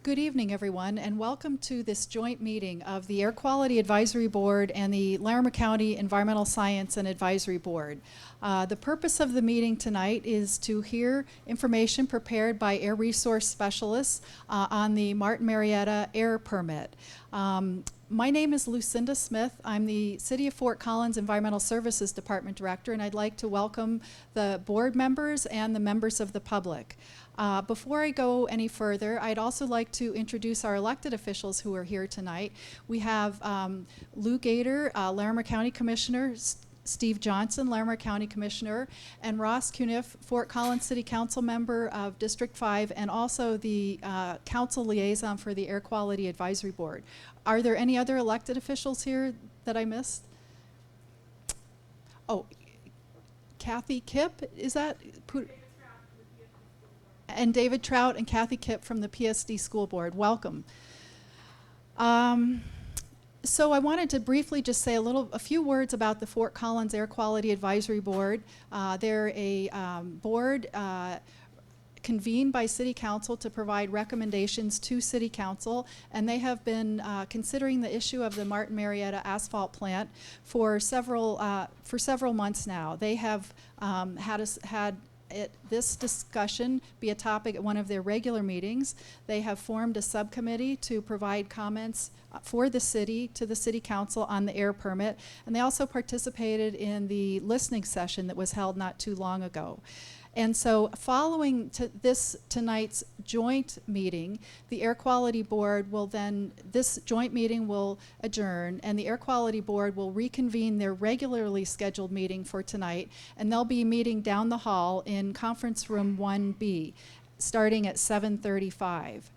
Good evening, everyone, and welcome to this joint meeting of the Air Quality Advisory Board and the Larimer County Environmental Science and Advisory Board. The purpose of the meeting tonight is to hear information prepared by air resource specialists on the Martin Marietta air permit. My name is Lucinda Smith. I'm the City of Fort Collins Environmental Services Department Director, and I'd like to welcome the board members and the members of the public. Before I go any further, I'd also like to introduce our elected officials who are here tonight. We have Lou Gator, Larimer County Commissioner, Steve Johnson, Larimer County Commissioner, and Ross Cuniff, Fort Collins City Council member of District 5, and also the Council Liaison for the Air Quality Advisory Board. Are there any other elected officials here that I missed? Oh, Kathy Kipp, is that? And David Trout and Kathy Kipp from the PSD School Board. Welcome. So I wanted to briefly just say a few words about the Fort Collins Air Quality Advisory Board. They're a board convened by City Council to provide recommendations to City Council, and they have been considering the issue of the Martin Marietta asphalt plant for several months now. They have had this discussion be a topic at one of their regular meetings. They have formed a subcommittee to provide comments for the city to the City Council on the air permit, and they also participated in the listening session that was held not too long ago. And so following tonight's joint meeting, the Air Quality Board will then, this joint meeting will adjourn, and the Air Quality Board will reconvene their regularly scheduled meeting for tonight, and they'll be meeting down the hall in Conference Room 1B, starting at 7:35.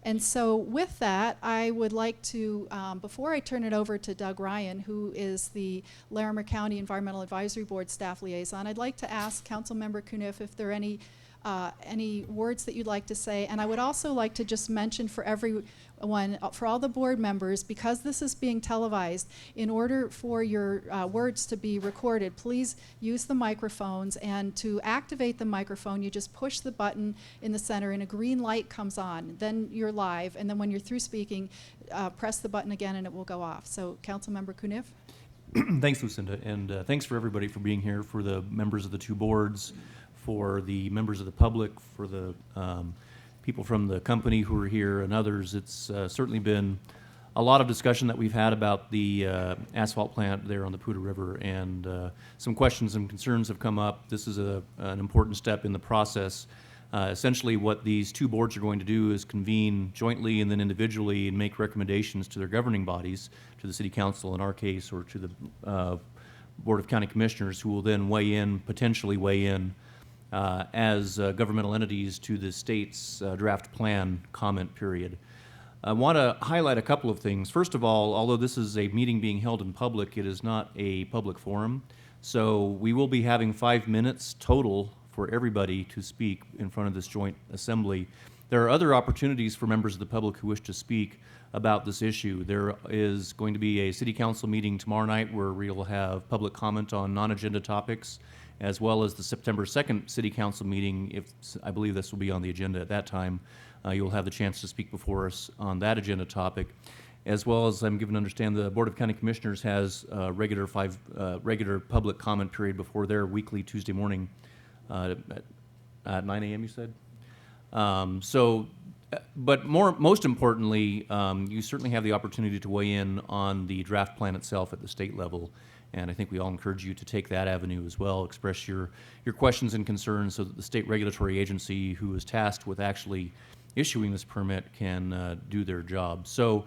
And so with that, I would like to, before I turn it over to Doug Ryan, who is the Larimer County Environmental Advisory Board staff liaison, I'd like to ask Councilmember Cuniff if there are any words that you'd like to say. And I would also like to just mention for everyone, for all the board members, because this is being televised, in order for your words to be recorded, please use the microphones, and to activate the microphone, you just push the button in the center and a green light comes on. Then you're live, and then when you're through speaking, press the button again and it will go off. So Councilmember Cuniff. Thanks, Lucinda, and thanks for everybody for being here, for the members of the two boards, for the members of the public, for the people from the company who are here, and others. It's certainly been a lot of discussion that we've had about the asphalt plant there on the Poudre River, and some questions and concerns have come up. This is an important step in the process. Essentially, what these two boards are going to do is convene jointly and then individually and make recommendations to their governing bodies, to the City Council in our case, or to the Board of County Commissioners, who will then potentially weigh in as governmental entities to the state's draft plan comment period. I want to highlight a couple of things. First of all, although this is a meeting being held in public, it is not a public forum. So we will be having 5 minutes total for everybody to speak in front of this joint assembly. There are other opportunities for members of the public who wish to speak about this issue. There is going to be a City Council meeting tomorrow night where we will have public comment on non-agenda topics, as well as the September 2nd City Council meeting. I believe this will be on the agenda at that time. You'll have the chance to speak before us on that agenda topic, as well as I'm given to understand the Board of County Commissioners has a regular public comment period before their weekly Tuesday morning at 9 a.m. you said? But most importantly, you certainly have the opportunity to weigh in on the draft plan itself at the state level. And I think we all encourage you to take that avenue as well, express your questions and concerns so that the state regulatory agency who is tasked with actually issuing this permit can do their job. So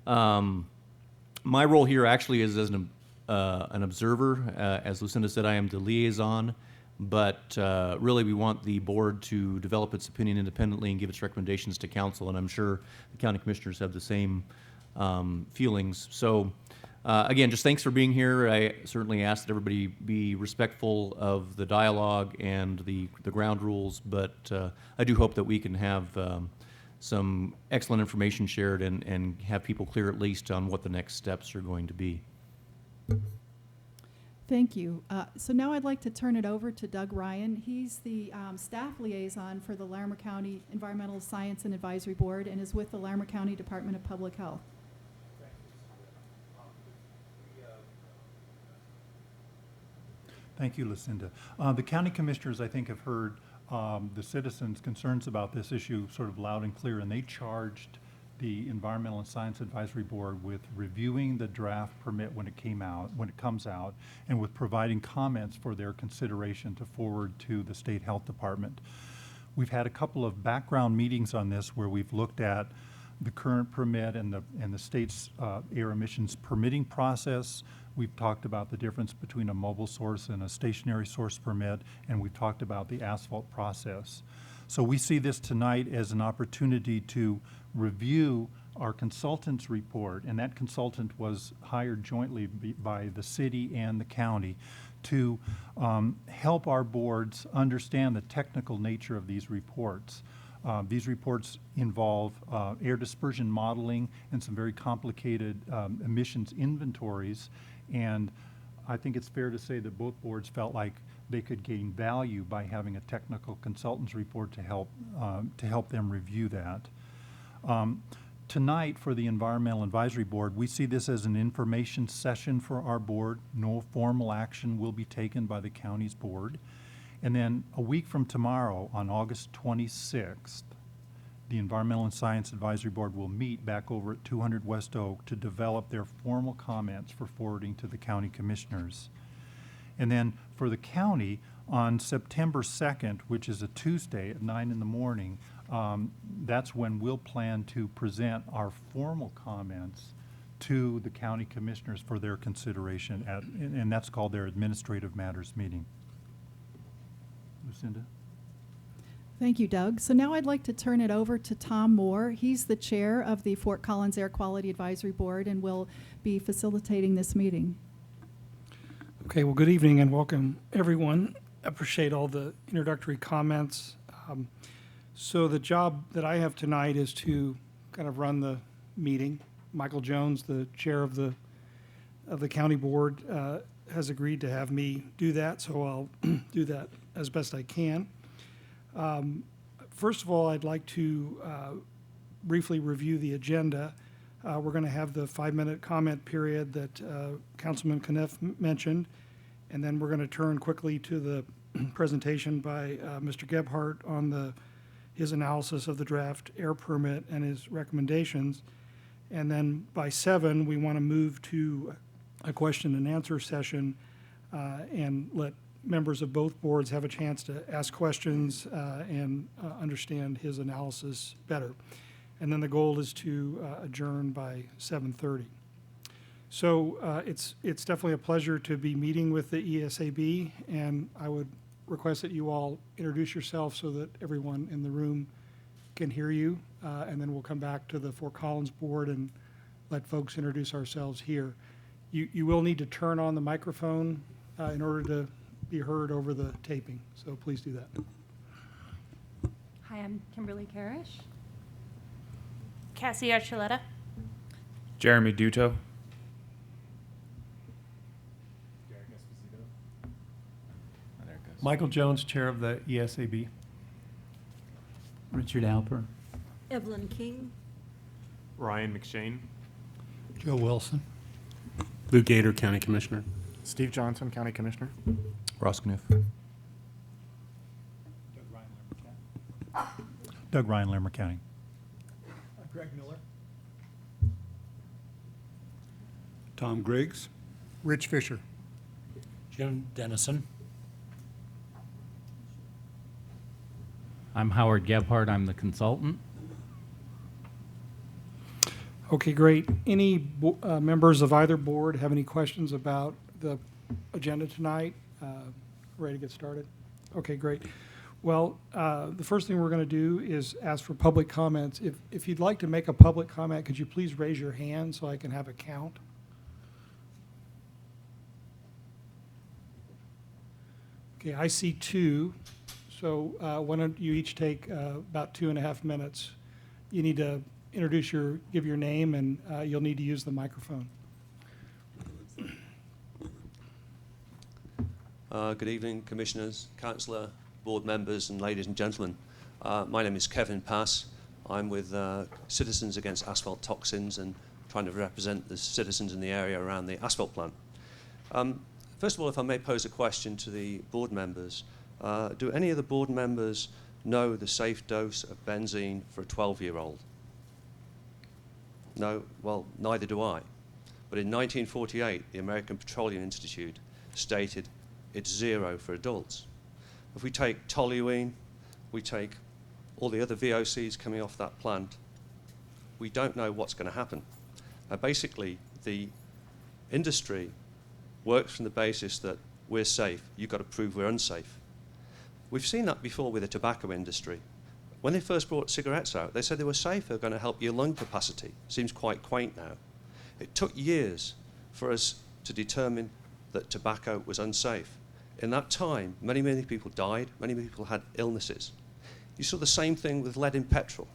my role here actually is as an observer. As Lucinda said, I am the liaison, but really we want the board to develop its opinion independently and give its recommendations to council, and I'm sure the county commissioners have the same feelings. So again, just thanks for being here. I certainly ask that everybody be respectful of the dialogue and the ground rules, but I do hope that we can have some excellent information shared and have people clear at least on what the next steps are going to be. Thank you. So now I'd like to turn it over to Doug Ryan. He's the staff liaison for the Larimer County Environmental Science and Advisory Board and is with the Larimer County Department of Public Health. Thank you, Lucinda. The county commissioners, I think, have heard the citizens' concerns about this issue sort of loud and clear, and they charged the Environmental and Science Advisory Board with reviewing the draft permit when it comes out, and with providing comments for their consideration to forward to the State Health Department. We've had a couple of background meetings on this where we've looked at the current permit and the state's air emissions permitting process. We've talked about the difference between a mobile source and a stationary source permit, and we've talked about the asphalt process. So we see this tonight as an opportunity to review our consultant's report, and that consultant was hired jointly by the city and the county to help our boards understand the technical nature of these reports. These reports involve air dispersion modeling and some very complicated emissions inventories, and I think it's fair to say that both boards felt like they could gain value by having a technical consultant's report to help them review that. Tonight, for the Environmental Advisory Board, we see this as an information session for our board. No formal action will be taken by the county's board. And then a week from tomorrow, on August 26th, the Environmental and Science Advisory Board will meet back over at 200 West Oak to develop their formal comments for forwarding to the county commissioners. And then for the county, on September 2nd, which is a Tuesday at 9 in the morning, that's when we'll plan to present our formal comments to the county commissioners for their consideration, and that's called their Administrative Matters meeting. Lucinda? Thank you, Doug. So now I'd like to turn it over to Tom Moore. He's the chair of the Fort Collins Air Quality Advisory Board and will be facilitating this meeting. Okay, well, good evening and welcome, everyone. Appreciate all the introductory comments. So the job that I have tonight is to kind of run the meeting. Michael Jones, the chair of the county board, has agreed to have me do that, so I'll do that as best I can. First of all, I'd like to briefly review the agenda. We're going to have the 5-minute comment period that Councilman Kniff mentioned, and then we're going to turn quickly to the presentation by Mr. Gebhardt on his analysis of the draft air permit and his recommendations. And then by 7, we want to move to a question and answer session and let members of both boards have a chance to ask questions and understand his analysis better. And then the goal is to adjourn by 7:30. So it's definitely a pleasure to be meeting with the ESAB, and I would request that you all introduce yourself so that everyone in the room can hear you, and then we'll come back to the Fort Collins board and let folks introduce ourselves here. You will need to turn on the microphone in order to be heard over the taping, so please do that. Hi, I'm Kimberly Karish. Cassie Archuleta. Jeremy Duto. Michael Jones, Chair of the ESAB. Richard Alper. Evelyn King. Ryan McShane. Joe Wilson. Lou Gator, County Commissioner. Steve Johnson, County Commissioner. Ross Kniff. Doug Ryan, Larimer County. Greg Miller. Tom Griggs. Rich Fisher. Jim Dennison. I'm Howard Gebhardt. I'm the consultant. Okay, great. Any members of either board have any questions about the agenda tonight? Ready to get started? Okay, great. Well, the first thing we're going to do is ask for public comments. If you'd like to make a public comment, could you please raise your hand so I can have a count? Okay, I see 2. So why don't you each take about 2.5 minutes. You need to give your name, and you'll need to use the microphone. Good evening, Commissioners, Councillor, Board members, and ladies and gentlemen. My name is Kevin Pass. I'm with Citizens Against Asphalt Toxins and trying to represent the citizens in the area around the asphalt plant. First of all, if I may pose a question to the board members, do any of the board members know the safe dose of benzene for a 12-year-old? No? Well, neither do I. But in 1948, the American Petroleum Institute stated it's 0 for adults. If we take toluene, we take all the other VOCs coming off that plant, we don't know what's going to happen. Basically, the industry works from the basis that we're safe, you've got to prove we're unsafe. We've seen that before with the tobacco industry. When they first brought cigarettes out, they said they were safe, they're going to help your lung capacity. Seems quite quaint now. It took years for us to determine that tobacco was unsafe. In that time, many, many people died, many people had illnesses. You saw the same thing with lead in petrol.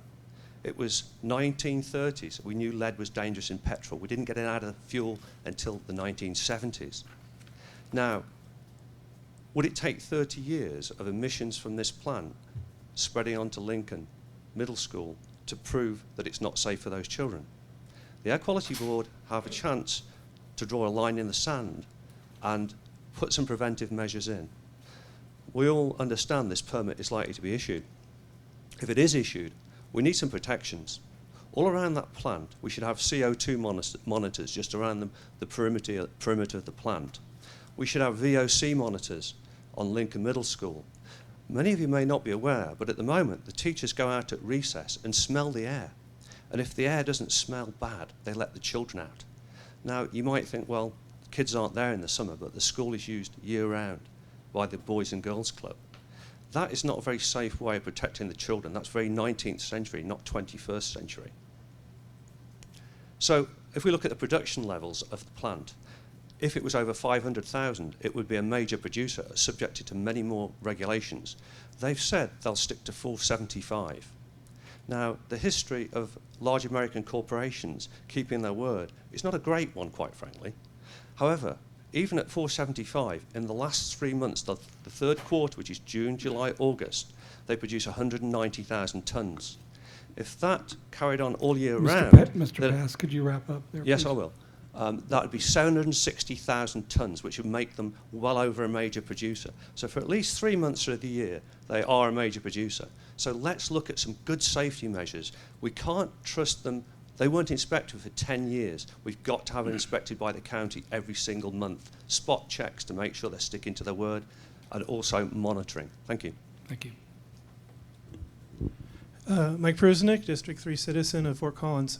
It was 1930s. We knew lead was dangerous in petrol. We didn't get it out of fuel until the 1970s. Now, would it take 30 years of emissions from this plant spreading onto Lincoln Middle School to prove that it's not safe for those children? The Air Quality Board have a chance to draw a line in the sand and put some preventive measures in. We all understand this permit is likely to be issued. If it is issued, we need some protections. All around that plant, we should have CO2 monitors just around the perimeter of the plant. We should have VOC monitors on Lincoln Middle School. Many of you may not be aware, but at the moment, the teachers go out at recess and smell the air. And if the air doesn't smell bad, they let the children out. Now, you might think, well, kids aren't there in the summer, but the school is used year-round by the Boys and Girls Club. That is not a very safe way of protecting the children. That's very 19th century, not 21st century. So if we look at the production levels of the plant, if it was over 500,000, it would be a major producer subjected to many more regulations. They've said they'll stick to 475. Now, the history of large American corporations keeping their word is not a great one, quite frankly. However, even at 475, in the last 3 months, the third quarter, which is June, July, August, they produce 190,000 tonnes. If that carried on all year round... Mr. Pass, could you wrap up there, Yes, please? I will. That would be 760,000 tonnes, which would make them well over a major producer. So for at least 3 months of the year, they are a major producer. So let's look at some good safety measures. We can't trust them. They weren't inspected for 10 years. We've got to have it inspected by the county every single month. Spot checks to make sure they're sticking to their word, and also monitoring. Thank you. Thank you. Mike Prusnick, District 3 citizen of Fort Collins.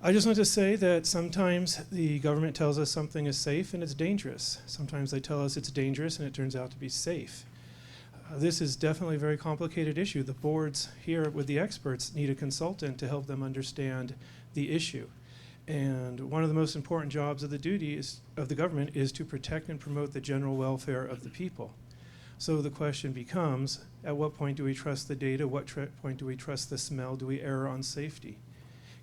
I just want to say that sometimes the government tells us something is safe and it's dangerous. Sometimes they tell us it's dangerous and it turns out to be safe. This is definitely a very complicated issue. The boards here with the experts need a consultant to help them understand the issue. And one of the most important jobs of the government is to protect and promote the general welfare of the people. So the question becomes, at what point do we trust the data? What point do we trust the smell? Do we err on safety?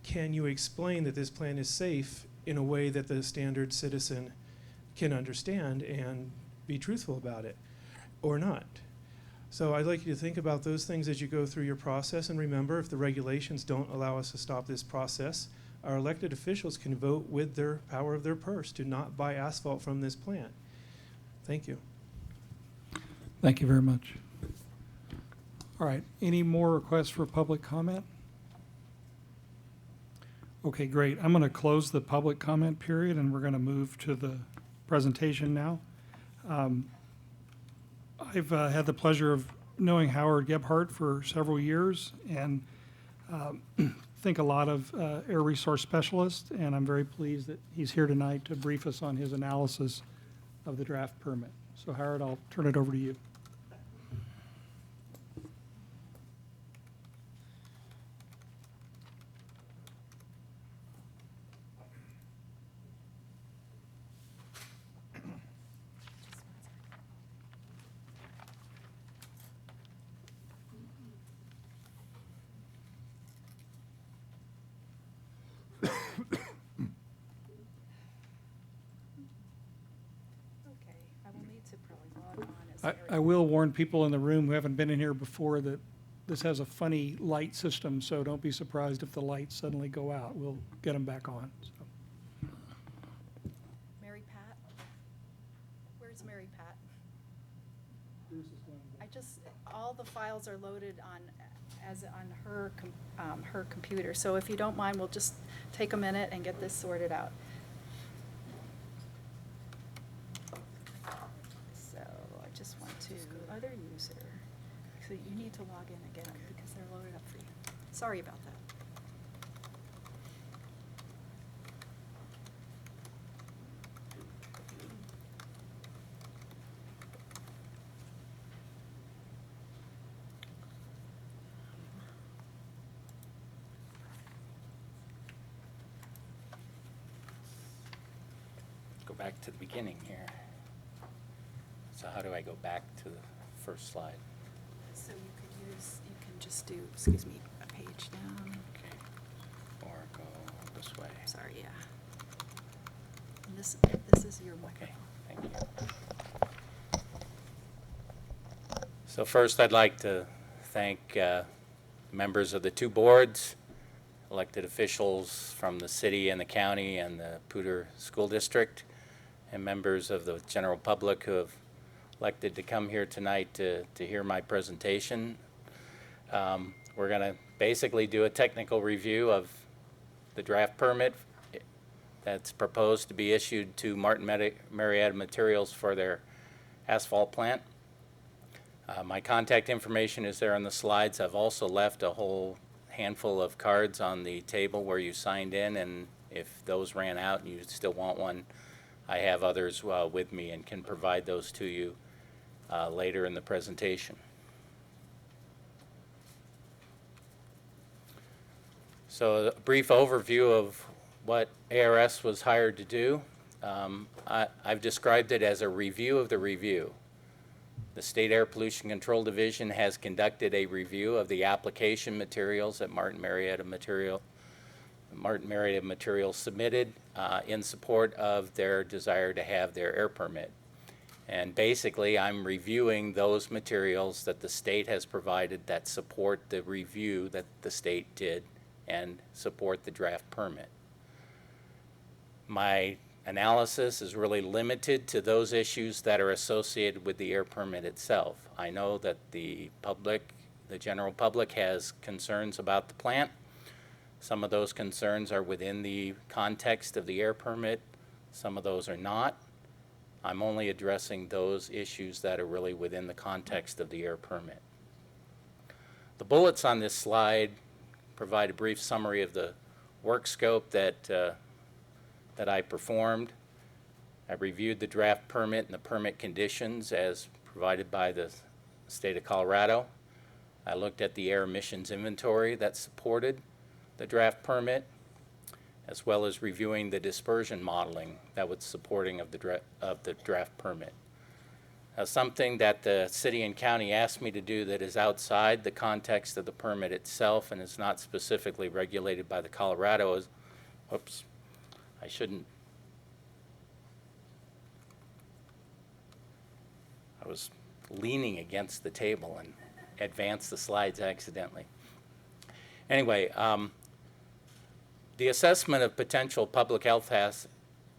Can you explain that this plan is safe in a way that the standard citizen can understand and be truthful about it, or not? So I'd like you to think about those things as you go through your process, and remember, if the regulations don't allow us to stop this process, our elected officials can vote with their power of their purse to not buy asphalt from this plant. Thank you. Thank you very much. All right, any more requests for public comment? Okay, great. I'm going to close the public comment period, and we're going to move to the presentation now. I've had the pleasure of knowing Howard Gebhardt for several years, and think a lot of air resource specialist, and I'm very pleased that he's here tonight to brief us on his analysis of the draft permit. So Howard, I'll turn it over to you. Okay, I will need to probably log I will warn people in the room who haven't been in here before that this has a funny light system, so don't be surprised if the lights suddenly go out. We'll get them back on. So. Mary Pat? Where's Mary Pat? All the files are loaded on her computer. So if you don't mind, we'll just take a minute and get this sorted out. So I just want to, other user. So you need to log in again because they're loaded up for you. Sorry about that. Go back to the beginning here. So how do I go back to the first slide? So you can just do, excuse me, a page down. Okay. Or go this way. Sorry, yeah. And this is your microphone. Okay, thank you. So first I'd like to thank members of the two boards, elected officials from the city and the county and the Poudre School District, and members of the general public who have elected to come here tonight to hear my presentation. We're going to basically do a technical review of the draft permit that's proposed to be issued to Martin Marietta Materials for their asphalt plant. My contact information is there on the slides. I've also left a whole handful of cards on the table where you signed in, and if those ran out and you still want one, I have others with me and can provide those to you later in the presentation. So a brief overview of what ARS was hired to do. I've described it as a review of the review. The State Air Pollution Control Division has conducted a review of the application materials that Martin Marietta Materials submitted in support of their desire to have their air permit. And basically, I'm reviewing those materials that the state has provided that support the review that the state did and support the draft permit. My analysis is really limited to those issues that are associated with the air permit itself. I know that the general public has concerns about the plant. Some of those concerns are within the context of the air permit. Some of those are not. I'm only addressing those issues that are really within the context of the air permit. The bullets on this slide provide a brief summary of the work scope that I performed. I reviewed the draft permit and the permit conditions as provided by the state of Colorado. I looked at the air emissions inventory that supported the draft permit, as well as reviewing the dispersion modeling that was supporting of the draft permit. Now, something that the city and county asked me to do that is outside the context of the permit itself and is not specifically regulated by the Colorado is, whoops, I was leaning against the table and advanced the slides accidentally. Anyway, the assessment of potential public health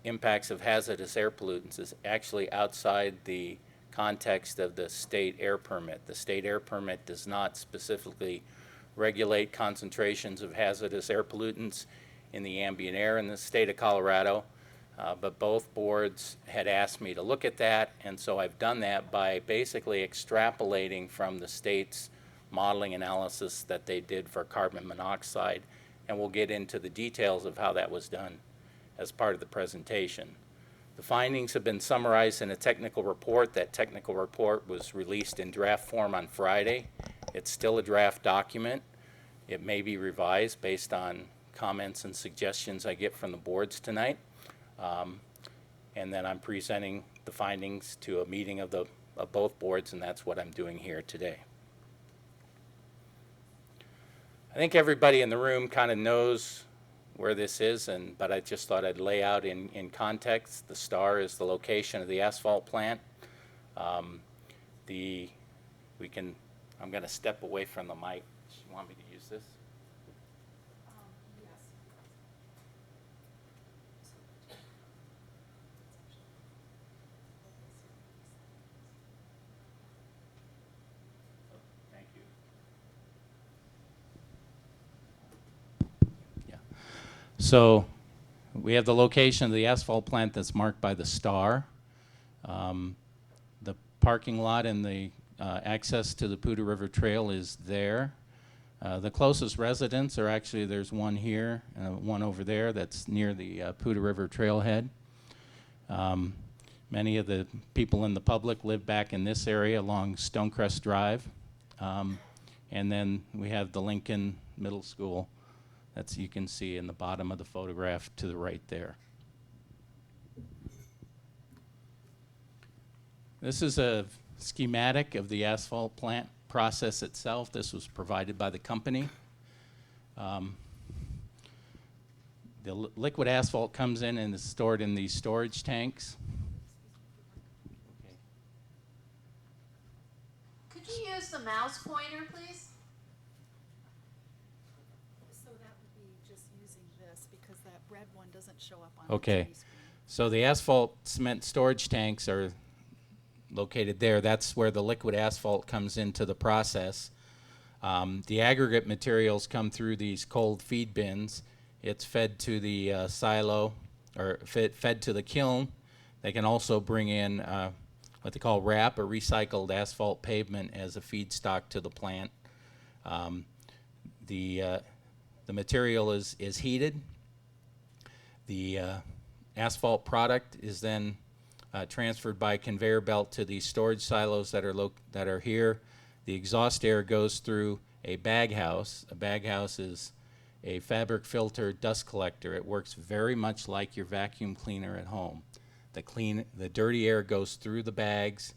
impacts of hazardous air pollutants is actually outside the context of the state air permit. The state air permit does not specifically regulate concentrations of hazardous air pollutants in the ambient air in the state of Colorado, but both boards had asked me to look at that, and so I've done that by basically extrapolating from the state's modeling analysis that they did for carbon monoxide, and we'll get into the details of how that was done as part of the presentation. The findings have been summarized in a technical report. That technical report was released in draft form on Friday. It's still a draft document. It may be revised based on comments and suggestions I get from the boards tonight. And then I'm presenting the findings to a meeting of both boards, and that's what I'm doing here today. I think everybody in the room kind of knows where this is, but I just thought I'd lay out in context. The star is the location of the asphalt plant. I'm going to step away from the mic. You want me to use this? Thank you. Yeah. So we have the location of the asphalt plant that's marked by the star. The parking lot and the access to the Poudre River Trail is there. The closest residents are actually, there's one here, one over there that's near the Poudre River Trailhead. Many of the people in the public live back in this area along Stonecrest Drive. And then we have the Lincoln Middle School that's you can see in the bottom of the photograph to the right there. This is a schematic of the asphalt plant process itself. This was provided by the company. The liquid asphalt comes in and is stored in these storage tanks. Okay. Could you use the mouse pointer, please? So that would be just using this because that red one doesn't show up on Okay. the TV screen. So the asphalt cement storage tanks are located there. That's where the liquid asphalt comes into the process. The aggregate materials come through these cold feed bins. It's fed to the silo, or fed to the kiln. They can also bring in what they call RAP, or recycled asphalt pavement, as a feedstock to the plant. The material is heated. The asphalt product is then transferred by conveyor belt to these storage silos that are here. The exhaust air goes through a bag house. A bag house is a fabric filter dust collector. It works very much like your vacuum cleaner at home. The dirty air goes through the bags,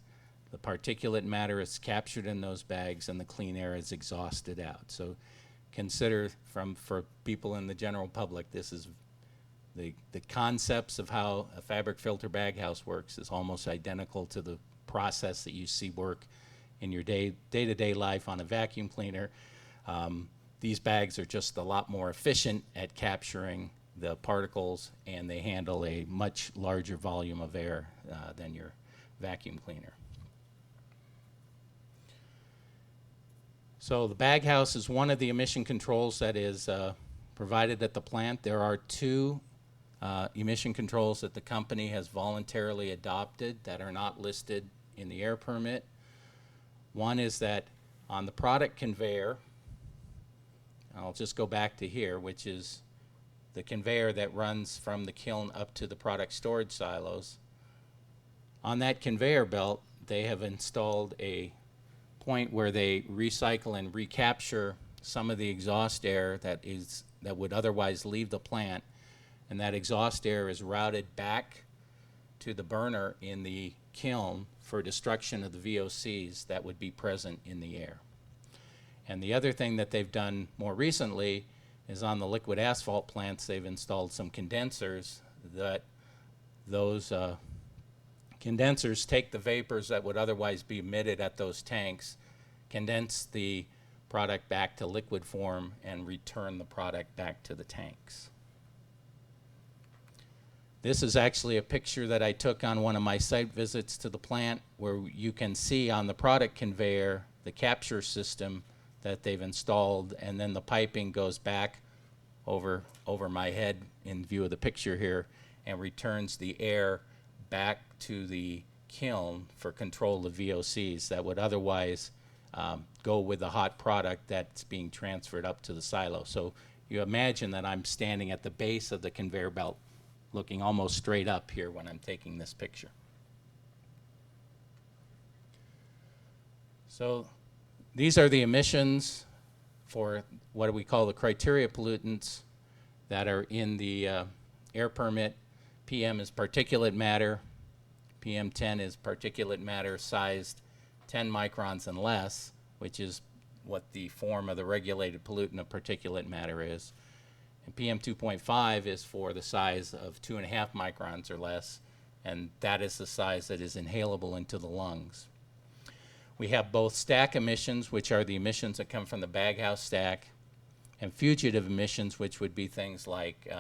the particulate matter is captured in those bags, and the clean air is exhausted out. So consider, for people in the general public, this is the concepts of how a fabric filter bag house works is almost identical to the process that you see work in your day-to-day life on a vacuum cleaner. These bags are just a lot more efficient at capturing the particles, and they handle a much larger volume of air than your vacuum cleaner. So the bag house is one of the emission controls that is provided at the plant. There are two emission controls that the company has voluntarily adopted that are not listed in the air permit. One is that on the product conveyor, I'll just go back to here, which is the conveyor that runs from the kiln up to the product storage silos. On that conveyor belt, they have installed a point where they recycle and recapture some of the exhaust air that would otherwise leave the plant, and that exhaust air is routed back to the burner in the kiln for destruction of the VOCs that would be present in the air. And the other thing that they've done more recently is on the liquid asphalt plants, they've installed some condensers that those condensers take the vapors that would otherwise be emitted at those tanks, condense the product back to liquid form, and return the product back to the tanks. This is actually a picture that I took on one of my site visits to the plant, where you can see on the product conveyor the capture system that they've installed, and then the piping goes back over my head in view of the picture here and returns the air back to the kiln for control of VOCs that would otherwise go with the hot product that's being transferred up to the silo. So you imagine that I'm standing at the base of the conveyor belt looking almost straight up here when I'm taking this picture. So these are the emissions for what we call the criteria pollutants that are in the air permit. PM is particulate matter. PM10 is particulate matter sized 10 microns and less, which is what the form of the regulated pollutant of particulate matter is. And PM 2.5 is for the size of 2.5 microns or less, and that is the size that is inhalable into the lungs. We have both stack emissions, which are the emissions that come from the baghouse stack, and fugitive emissions, which would be things like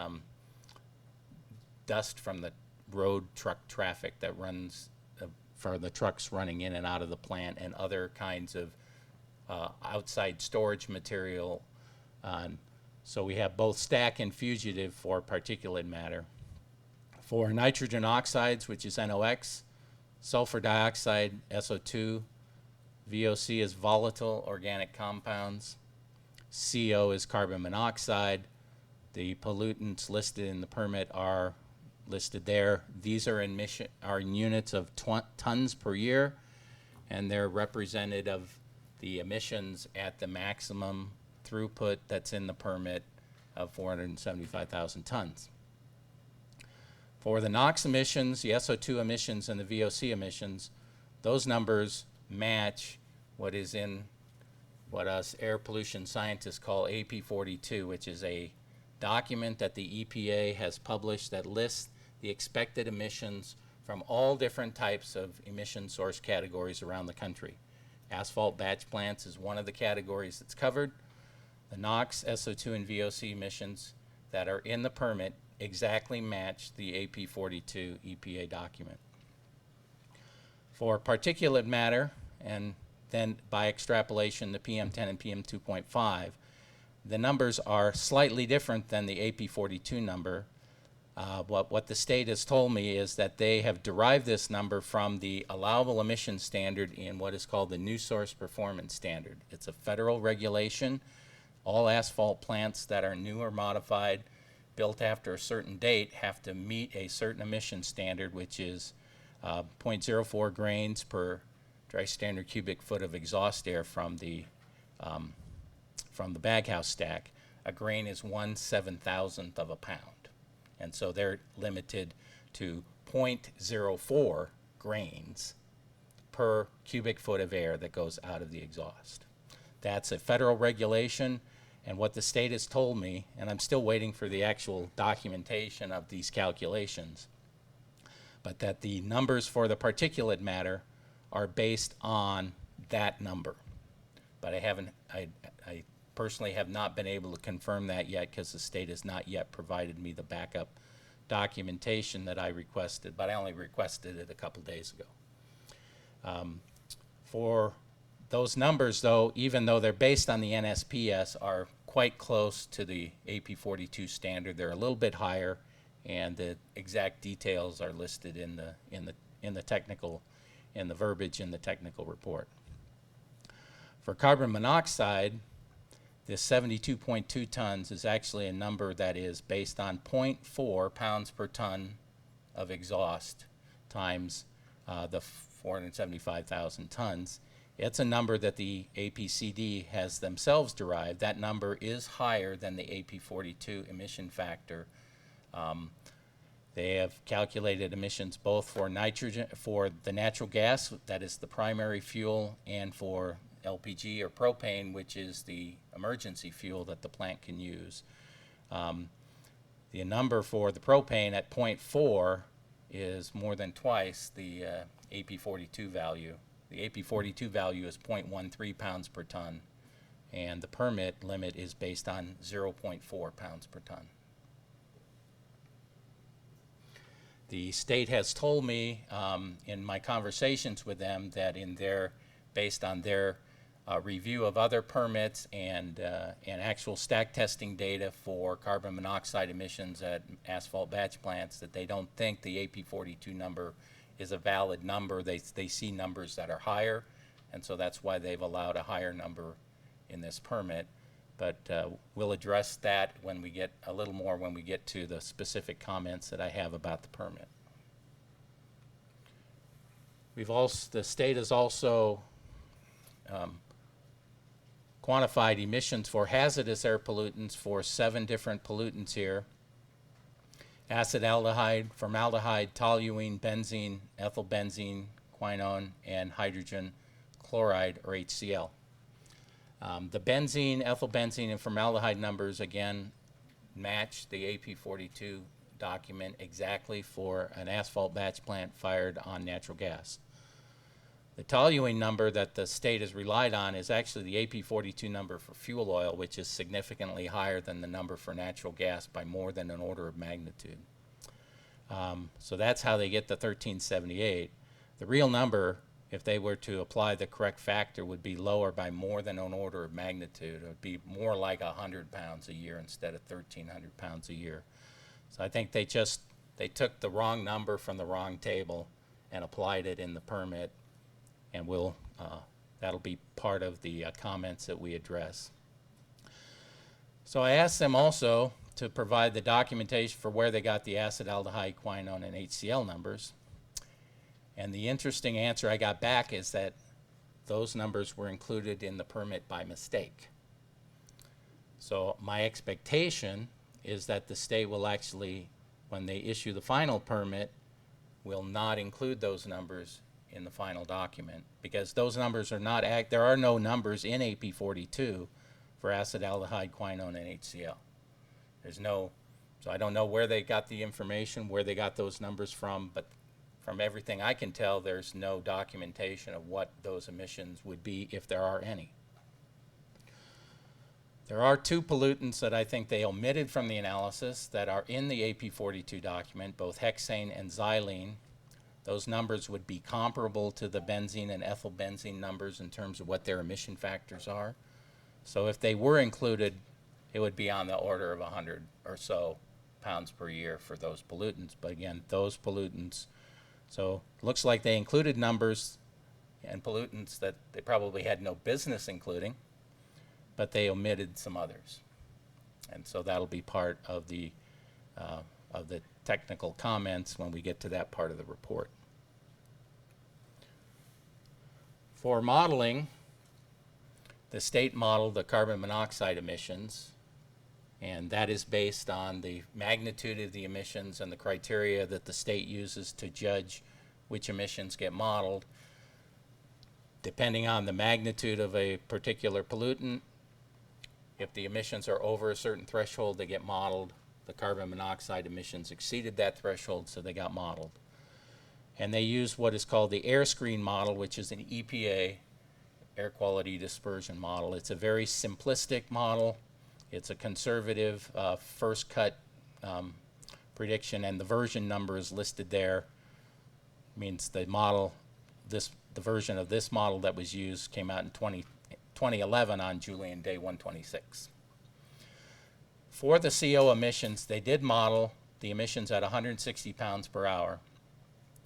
dust from the road truck traffic that runs for the trucks running in and out of the plant, and other kinds of outside storage material. So we have both stack and fugitive for particulate matter. For nitrogen oxides, which is NOx, sulfur dioxide, SO2, VOC is volatile organic compounds, CO is carbon monoxide. The pollutants listed in the permit are listed there. These are in units of tons per year, and they're representative of the emissions at the maximum throughput that's in the permit of 475,000 tons. For the NOx emissions, the SO2 emissions, and the VOC emissions, those numbers match what is in what us air pollution scientists call AP42, which is a document that the EPA has published that lists the expected emissions from all different types of emission source categories around the country. Asphalt batch plants is one of the categories that's covered. The NOx, SO2, and VOC emissions that are in the permit exactly match the AP42 EPA document. For particulate matter, and then by extrapolation the PM10 and PM2.5, the numbers are slightly different than the AP42 number. What the state has told me is that they have derived this number from the allowable emission standard in what is called the New Source Performance Standard. It's a federal regulation. All asphalt plants that are new or modified, built after a certain date, have to meet a certain emission standard, which is 0.04 grains per dry standard cubic foot of exhaust air from the baghouse stack. A grain is 1/7,000th of a pound. And so they're limited to 0.04 grains per cubic foot of air that goes out of the exhaust. That's a federal regulation, and what the state has told me, and I'm still waiting for the actual documentation of these calculations, but that the numbers for the particulate matter are based on that number. But I personally have not been able to confirm that yet because the state has not yet provided me the backup documentation that I requested, but I only requested it a couple days ago. For those numbers, though, even though they're based on the NSPS, are quite close to the AP42 standard. They're a little bit higher, and the exact details are listed in the verbiage in the technical report. For carbon monoxide, this 72.2 tons is actually a number that is based on 0.4 pounds per ton of exhaust times the 475,000 tons. It's a number that the APCD has themselves derived. That number is higher than the AP42 emission factor. They have calculated emissions both for nitrogen, for the natural gas, that is the primary fuel, and for LPG or propane, which is the emergency fuel that the plant can use. The number for the propane at 0.4 is more than twice the AP42 value. The AP42 value is 0.13 pounds per ton, and the permit limit is based on 0.4 pounds per ton. The state has told me in my conversations with them that based on their review of other permits and actual stack testing data for carbon monoxide emissions at asphalt batch plants, that they don't think the AP42 number is a valid number. They see numbers that are higher, and so that's why they've allowed a higher number in this permit. But we'll address that when we get a little more when we get to the specific comments that I have about the permit. The state has also quantified emissions for hazardous air pollutants for 7 different pollutants here: acetaldehyde, formaldehyde, toluene, benzene, ethylbenzene, quinone, and hydrogen chloride, or HCl. The benzene, ethylbenzene, and formaldehyde numbers, again, match the AP42 document exactly for an asphalt batch plant fired on natural gas. The toluene number that the state has relied on is actually the AP42 number for fuel oil, which is significantly higher than the number for natural gas by more than an order of magnitude. So that's how they get the 1378. The real number, if they were to apply the correct factor, would be lower by more than an order of magnitude. It would be more like 100 pounds a year instead of 1,300 pounds a year. So I think they took the wrong number from the wrong table and applied it in the permit, and that'll be part of the comments that we address. So I asked them also to provide the documentation for where they got the acetaldehyde, quinone, and HCl numbers. And the interesting answer I got back is that those numbers were included in the permit by mistake. So my expectation is that the state will actually, when they issue the final permit, will not include those numbers in the final document, because those numbers are not, there are no numbers in AP42 for acetaldehyde, quinone, and HCl. There's no, so I don't know where they got the information, where they got those numbers from, but from everything I can tell, there's no documentation of what those emissions would be if there are any. There are two pollutants that I think they omitted from the analysis that are in the AP42 document, both hexane and xylene. Those numbers would be comparable to the benzene and ethylbenzene numbers in terms of what their emission factors are. So if they were included, it would be on the order of 100 or so pounds per year for those pollutants. But again, those pollutants, so it looks like they included numbers and pollutants that they probably had no business including, but they omitted some others. And so that'll be part of the technical comments when we get to that part of the report. For modeling, the state modeled the carbon monoxide emissions, and that is based on the magnitude of the emissions and the criteria that the state uses to judge which emissions get modeled. Depending on the magnitude of a particular pollutant, if the emissions are over a certain threshold, they get modeled. The carbon monoxide emissions exceeded that threshold, so they got modeled. And they use what is called the air screen model, which is an EPA air quality dispersion model. It's a very simplistic model. It's a conservative first cut prediction, and the version number is listed there. It means the model, the version of this model that was used came out in 2011 on Julian Day 126. For the CO emissions, they did model the emissions at 160 pounds per hour.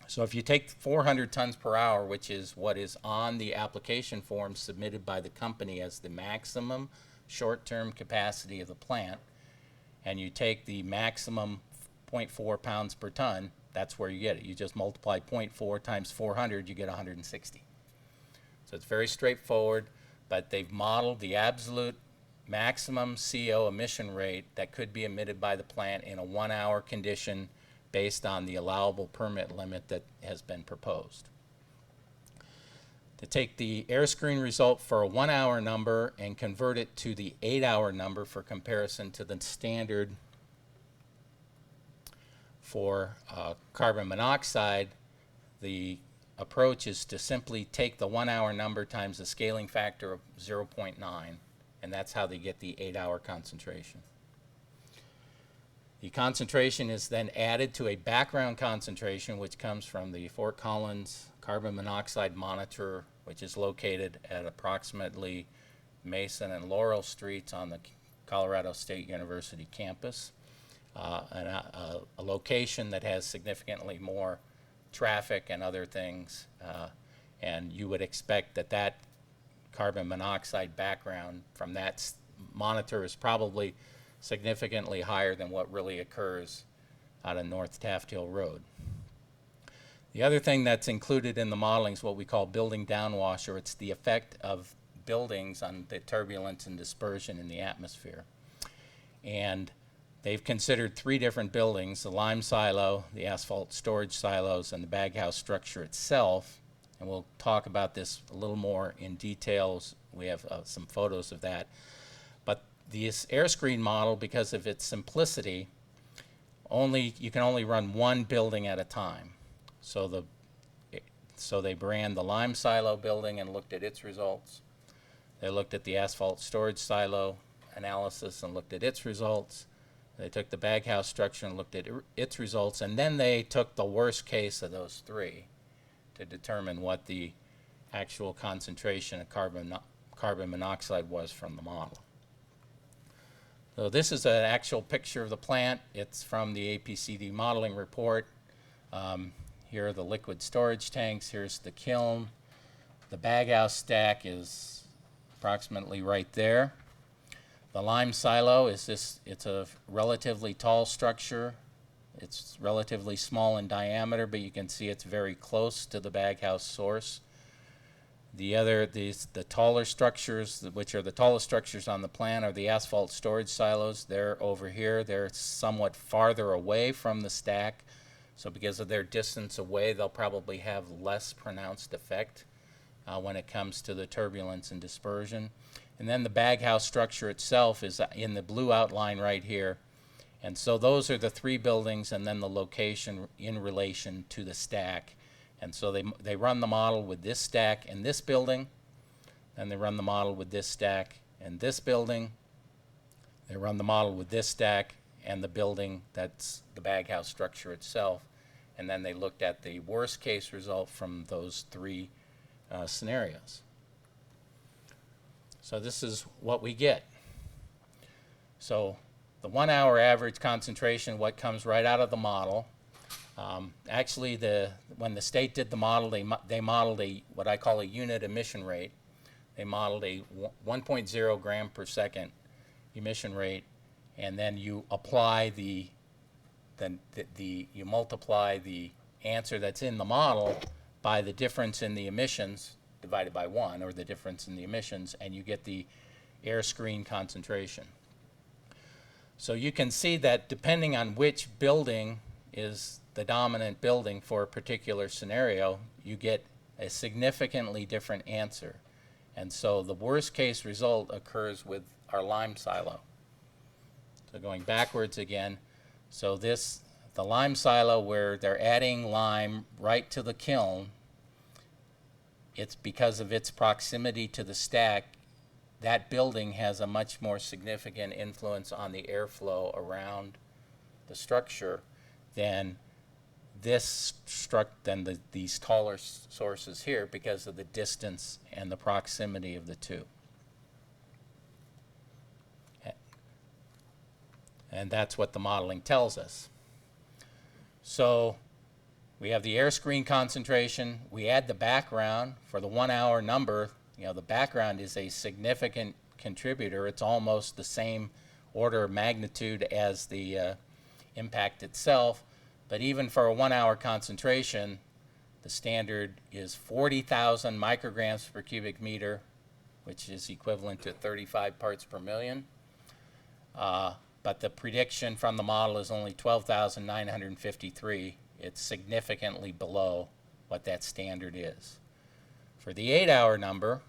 So if you take 400 tons per hour, which is what is on the application form submitted by the company as the maximum short-term capacity of the plant, and you take the maximum 0.4 pounds per ton, that's where you get it. You just multiply 0.4 times 400, you get 160. So it's very straightforward, but they've modeled the absolute maximum CO emission rate that could be emitted by the plant in a 1 hour condition based on the allowable permit limit that has been proposed. To take the air screen result for a 1 hour number and convert it to the 8 hour number for comparison to the standard for carbon monoxide, the approach is to simply take the 1 hour number times a scaling factor of 0.9, and that's how they get the 8 hour concentration. The concentration is then added to a background concentration, which comes from the Fort Collins carbon monoxide monitor, which is located at approximately Mason and Laurel Streets on the Colorado State University campus, a location that has significantly more traffic and other things, and you would expect that that carbon monoxide background from that monitor is probably significantly higher than what really occurs out of North Taft Hill Road. The other thing that's included in the modeling is what we call building downwash, or it's the effect of buildings on the turbulence and dispersion in the atmosphere. And they've considered 3 different buildings: the lime silo, the asphalt storage silos, and the baghouse structure itself. And we'll talk about this a little more in details. We have some photos of that. But this air screen model, because of its simplicity, you can only run one building at a time. So So they ran the lime silo building and looked at its results. They looked at the asphalt storage silo analysis and looked at its results. They took the baghouse structure and looked at its results, and then they took the worst case of those three to determine what the actual concentration of carbon monoxide was from the model. So this is an actual picture of the plant. It's from the APCD modeling report. Here are the liquid storage tanks. Here's the kiln. The baghouse stack is approximately right there. The lime silo is it's a relatively tall structure. It's relatively small in diameter, but you can see it's very close to the baghouse source. The taller structures, which are the tallest structures on the plant, are the asphalt storage silos. They're over here. They're somewhat farther away from the stack. So because of their distance away, they'll probably have less pronounced effect when it comes to the turbulence and dispersion. And then the baghouse structure itself is in the blue outline right here. And so those are the three buildings and then the location in relation to the stack. And so they run the model with this stack and this building. Then they run the model with this stack and this building. They run the model with this stack and the building that's the baghouse structure itself. And then they looked at the worst case result from those three scenarios. So this is what we get. So the 1 hour average concentration, what comes right out of the model. Actually, when the state did the model, they modeled what I call a unit emission rate. They modeled a 1.0 gram per second emission rate, and then you apply you multiply the answer that's in the model by the difference in the emissions divided by 1, or the difference in the emissions, and you get the air screen concentration. So you can see that depending on which building is the dominant building for a particular scenario, you get a significantly different answer. And so the worst case result occurs with our lime silo. So going backwards again, so the lime silo where they're adding lime right to the kiln, it's because of its proximity to the stack, that building has a much more significant influence on the airflow around the structure than these taller sources here, because of the distance and the proximity of the two. And that's what the modeling tells us. So we have the air screen concentration. We add the background for the 1 hour number. You know, the background is a significant contributor. It's almost the same order of magnitude as the impact itself. But even for a 1 hour concentration, the standard is 40,000 micrograms per cubic meter, which is equivalent to 35 parts per million. But the prediction from the model is only 12,953. It's significantly below what that standard is. For the 8 hour number,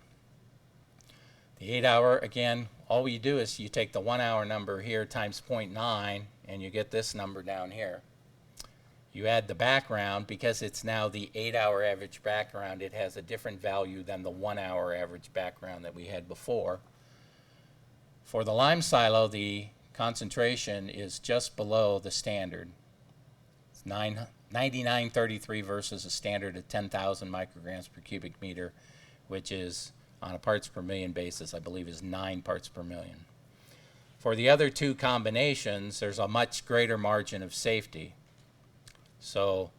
the 8 hour, again, all you do is you take the 1 hour number here times 0.9, and you get this number down here. You add the background, because it's now the 8 hour average background, it has a different value than the 1 hour average background that we had before. For the lime silo, the concentration is just below the standard. It's 9933 versus a standard of 10,000 micrograms per cubic meter, which is, on a parts per million basis, I believe is 9 parts per million. For the other two combinations, there's a much greater margin of safety. So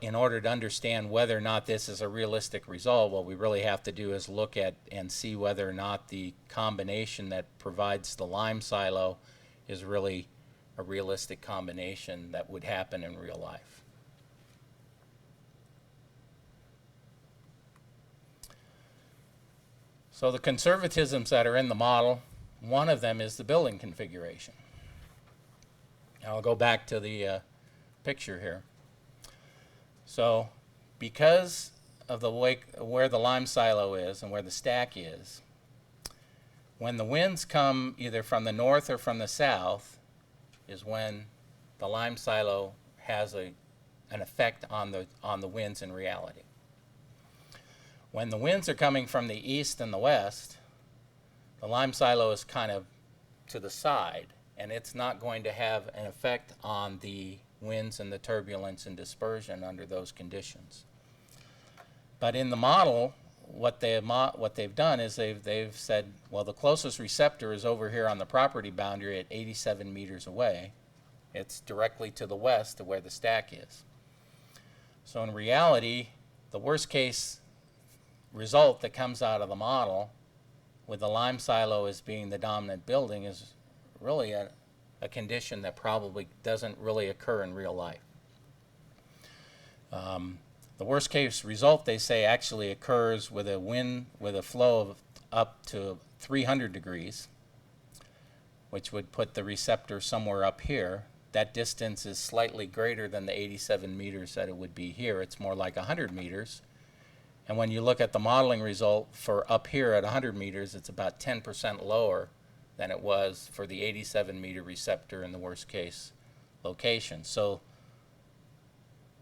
in order to understand whether or not this is a realistic result, what we really have to do is look at and see whether or not the combination that provides the lime silo is really a realistic combination that would happen in real life. So the conservatisms that are in the model, one of them is the building configuration. Now I'll go back to the picture here. So because of the way where the lime silo is and where the stack is, when the winds come either from the north or from the south is when the lime silo has an effect on the winds in reality. When the winds are coming from the east and the west, the lime silo is kind of to the side, and it's not going to have an effect on the winds and the turbulence and dispersion under those conditions. But in the model, what they've done is they've said, well, the closest receptor is over here on the property boundary at 87 meters away. It's directly to the west of where the stack is. So in reality, the worst case result that comes out of the model with the lime silo as being the dominant building is really a condition that probably doesn't really occur in real life. The worst case result, they say, actually occurs with a wind with a flow of up to 300 degrees, which would put the receptor somewhere up here. That distance is slightly greater than the 87 meters that it would be here. It's more like 100 meters. And when you look at the modeling result for up here at 100 meters, it's about 10% lower than it was for the 87 meter receptor in the worst case location. So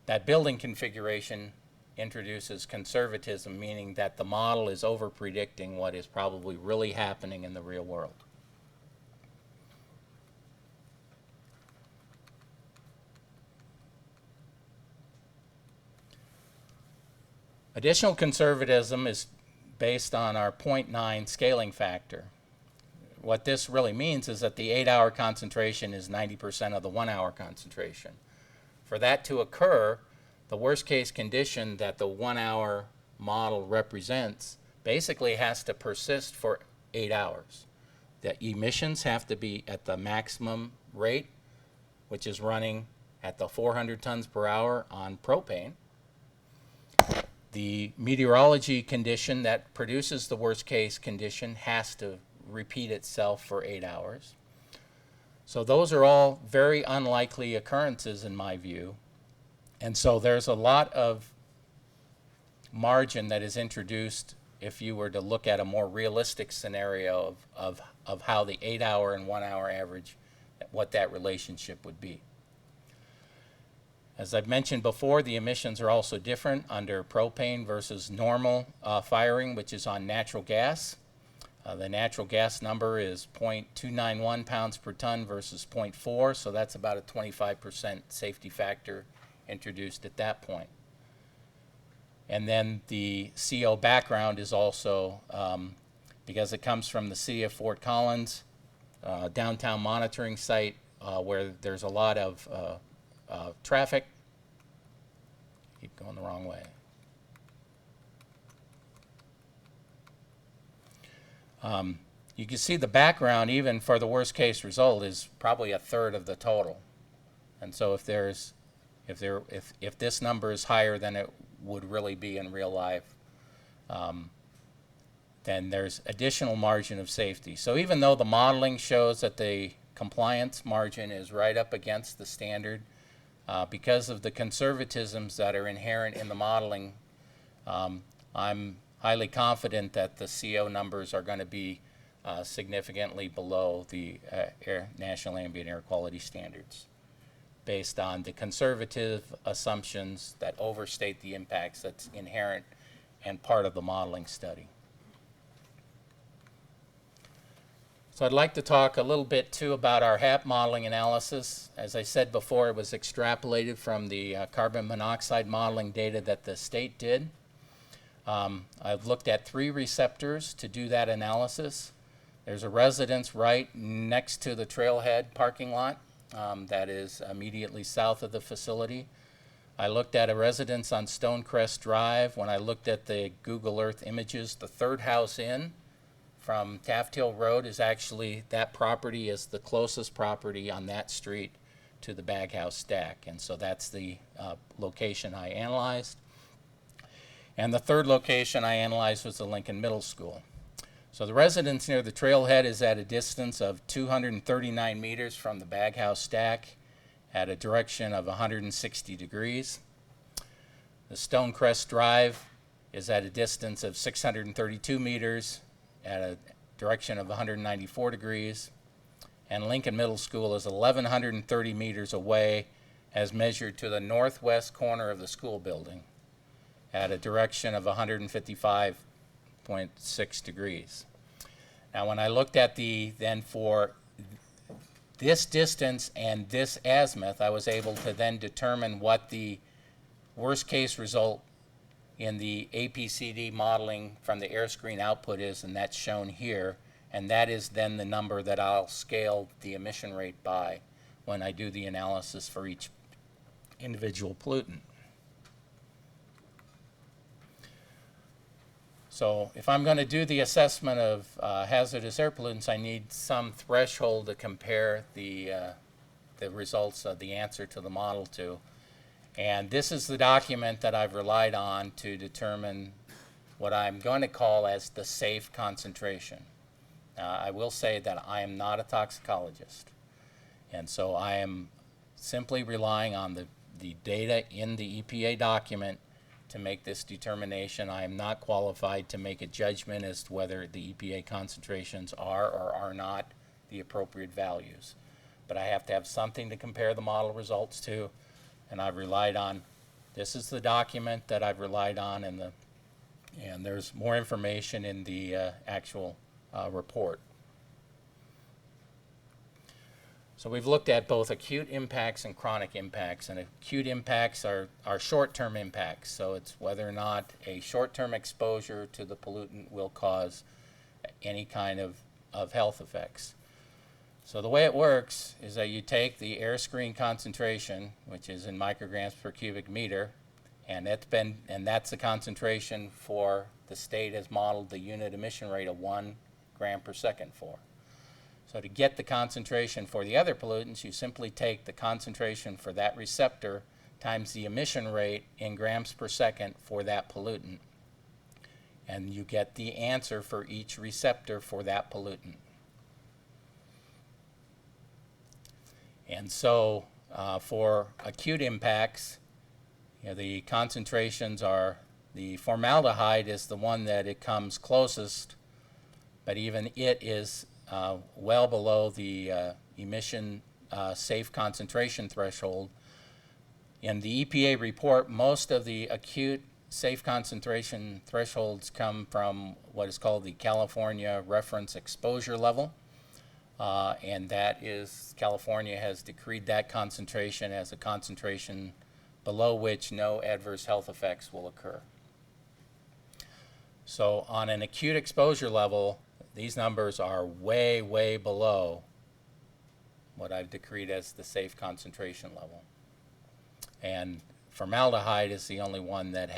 that building configuration introduces conservatism, meaning that the model is over predicting what is probably really happening in the real world. Additional conservatism is based on our 0.9 scaling factor. What this really means is that the 8-hour concentration is 90% of the 1-hour concentration. For that to occur, the worst case condition that the 1-hour model represents basically has to persist for 8 hours. The emissions have to be at the maximum rate, which is running at the 400 tons per hour on propane. The meteorology condition that produces the worst case condition has to repeat itself for 8 hours. So those are all very unlikely occurrences in my view. And so there's a lot of margin that is introduced if you were to look at a more realistic scenario of how the 8-hour and 1-hour average, what that relationship would be. As I've mentioned before, the emissions are also different under propane versus normal firing, which is on natural gas. The natural gas number is 0.291 pounds per ton versus 0.4, so that's about a 25% safety factor introduced at that point. And then the CO background is also, because it comes from the city of Fort Collins, downtown monitoring site where there's a lot of traffic. Keep going the wrong way. You can see the background, even for the worst case result, is probably a third of the total. And so if this number is higher than it would really be in real life, then there's additional margin of safety. So even though the modeling shows that the compliance margin is right up against the standard, because of the conservatisms that are inherent in the modeling, I'm highly confident that the CO numbers are going to be significantly below the National Ambient Air Quality Standards, based on the conservative assumptions that overstate the impacts that's inherent and part of the modeling study. So I'd like to talk a little bit too about our HAP modeling analysis. As I said before, it was extrapolated from the carbon monoxide modeling data that the state did. I've looked at 3 receptors to do that analysis. There's a residence right next to the trailhead parking lot that is immediately south of the facility. I looked at a residence on Stonecrest Drive. When I looked at the Google Earth images, the third house in from Taft Hill Road is actually, that property is the closest property on that street to the bag house stack. And so that's the location I analyzed. And the third location I analyzed was the Lincoln Middle School. So the residence near the trailhead is at a distance of 239 meters from the bag house stack at a direction of 160 degrees. The Stonecrest Drive is at a distance of 632 meters at a direction of 194 degrees. And Lincoln Middle School is 1,130 meters away as measured to the northwest corner of the school building at a direction of 155.6 degrees. Now, when I looked at then for this distance and this azimuth, I was able to then determine what the worst case result in the APCD modeling from the air screen output is, and that's shown here, and that is then the number that I'll scale the emission rate by when I do the analysis for each individual pollutant. So if I'm going to do the assessment of hazardous air pollutants, I need some threshold to compare the results of the answer to the model to. And this is the document that I've relied on to determine what I'm going to call as the safe concentration. I will say that I am not a toxicologist, and so I am simply relying on the data in the EPA document to make this determination. I am not qualified to make a judgment as to whether the EPA concentrations are or are not the appropriate values. But I have to have something to compare the model results to, and I've relied on, this is the document that I've relied on, and there's more information in the actual report. So we've looked at both acute impacts and chronic impacts, and acute impacts are short-term impacts. So it's whether or not a short-term exposure to the pollutant will cause any kind of health effects. So the way it works is that you take the air screen concentration, which is in micrograms per cubic meter, and that's the concentration for the state has modeled the unit emission rate of 1 gram per second for. So to get the concentration for the other pollutants, you simply take the concentration for that receptor times the emission rate in grams per second for that pollutant. And you get the answer for each receptor for that pollutant. And so for acute impacts, the concentrations are, the formaldehyde is the one that it comes closest, but even it is well below the emission safe concentration threshold. In the EPA report, most of the acute safe concentration thresholds come from what is called the California reference exposure level. And that is, California has decreed that concentration as a concentration below which no adverse health effects will occur. So on an acute exposure level, these numbers are way, way below what I've decreed as the safe concentration level. And formaldehyde is the only one that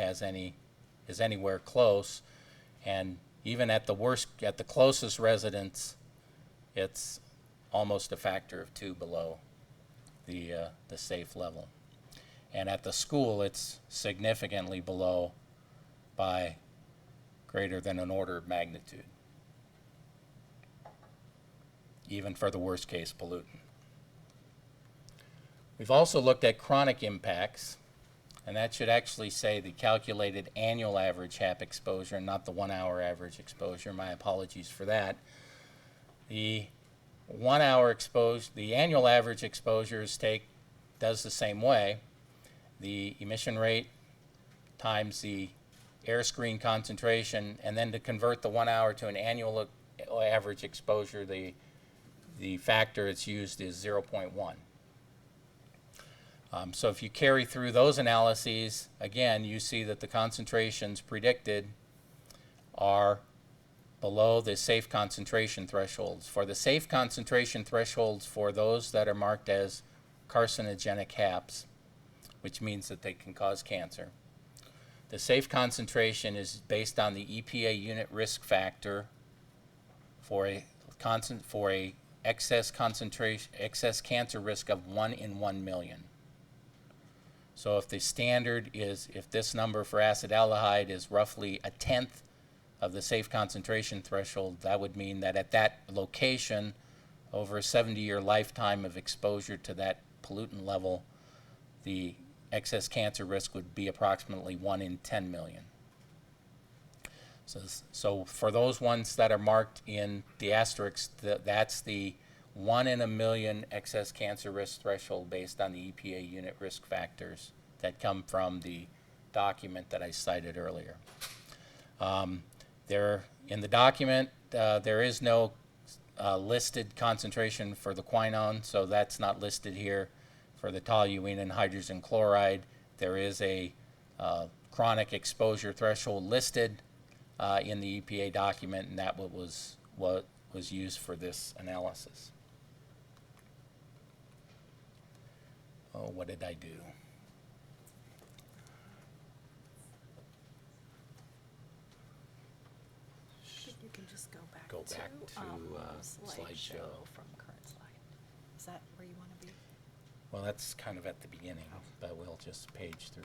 is anywhere close, and even at the closest residence, it's almost a factor of 2 below the safe level. And at the school, it's significantly below by greater than an order of magnitude, even for the worst case pollutant. We've also looked at chronic impacts, and that should actually say the calculated annual average HAP exposure, not the 1 hour average exposure. My apologies for that. The 1 hour exposure, the annual average exposures does the same way. The emission rate times the air screen concentration, and then to convert the 1 hour to an annual average exposure, the factor it's used is 0.1. So if you carry through those analyses, again, you see that the concentrations predicted are below the safe concentration thresholds. For the safe concentration thresholds for those that are marked as carcinogenic HAPs, which means that they can cause cancer, the safe concentration is based on the EPA unit risk factor for a excess cancer risk of 1 in 1 million. So if the standard is, if this number for acetaldehyde is roughly 1/10 of the safe concentration threshold, that would mean that at that location, over a 70-year lifetime of exposure to that pollutant level, the excess cancer risk would be approximately 1 in 10 million. So for those ones that are marked in the asterisk, that's the 1 in a million excess cancer risk threshold based on the EPA unit risk factors that come from the document that I cited earlier. In the document, there is no listed concentration for the quinone, so that's not listed here. For the toluene and hydrogen chloride, there is a chronic exposure threshold listed in the EPA document, and that was what was used for this analysis. Oh, what did I do? You can just go back Go to, back to slideshow. from current slide. Is that where you want to be? Well, that's kind of at the beginning, but we'll just page through.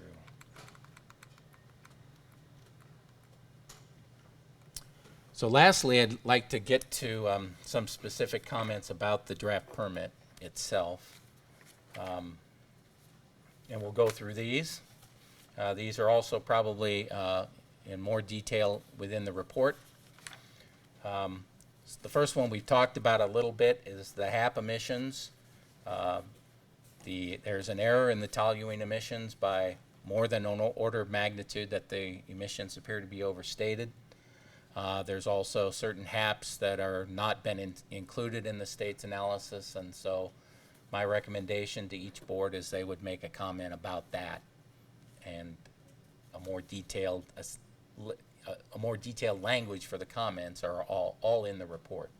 So lastly, I'd like to get to some specific comments about the draft permit itself. And we'll go through these. These are also probably in more detail within the report. The first one we've talked about a little bit is the HAP emissions. There's an error in the toluene emissions by more than an order of magnitude that the emissions appear to be overstated. There's also certain HAPs that are not been included in the state's analysis, and so my recommendation to each board is they would make a comment about that, and a more detailed language for the comments are all in the report.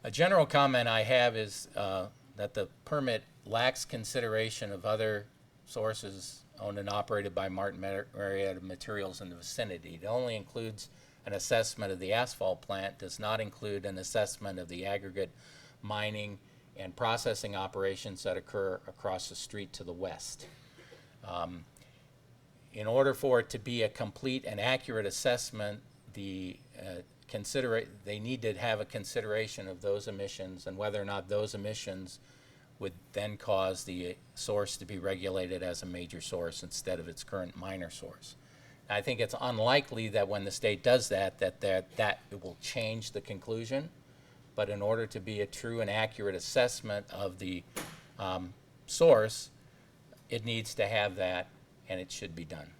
A general comment I have is that the permit lacks consideration of other sources owned and operated by Martin Marietta Materials in the vicinity. It only includes an assessment of the asphalt plant, does not include an assessment of the aggregate mining and processing operations that occur across the street to the west. In order for it to be a complete and accurate assessment, they need to have a consideration of those emissions and whether or not those emissions would then cause the source to be regulated as a major source instead of its current minor source. I think it's unlikely that when the state does that it will change the conclusion, but in order to be a true and accurate assessment of the source, it needs to have that, and it should be done.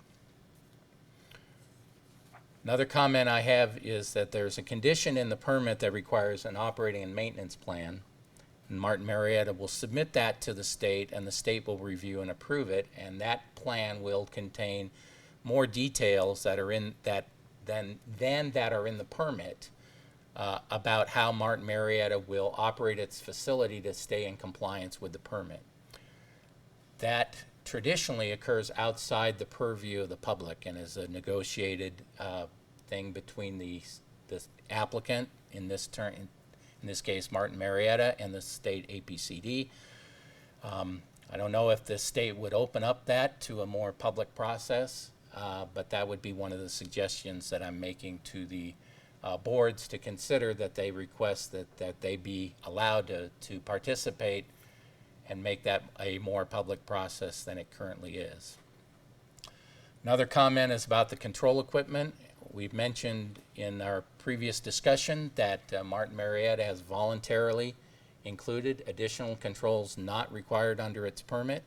Another comment I have is that there's a condition in the permit that requires an operating and maintenance plan. And Martin Marietta will submit that to the state, and the state will review and approve it, and that plan will contain more details that are in that that are in the permit about how Martin Marietta will operate its facility to stay in compliance with the permit. That traditionally occurs outside the purview of the public and is a negotiated thing between the applicant, in this case Martin Marietta, and the state APCD. I don't know if the state would open up that to a more public process, but that would be one of the suggestions that I'm making to the boards to consider, that they request that they be allowed to participate and make that a more public process than it currently is. Another comment is about the control equipment. We've mentioned in our previous discussion that Martin Marietta has voluntarily included additional controls not required under its permit.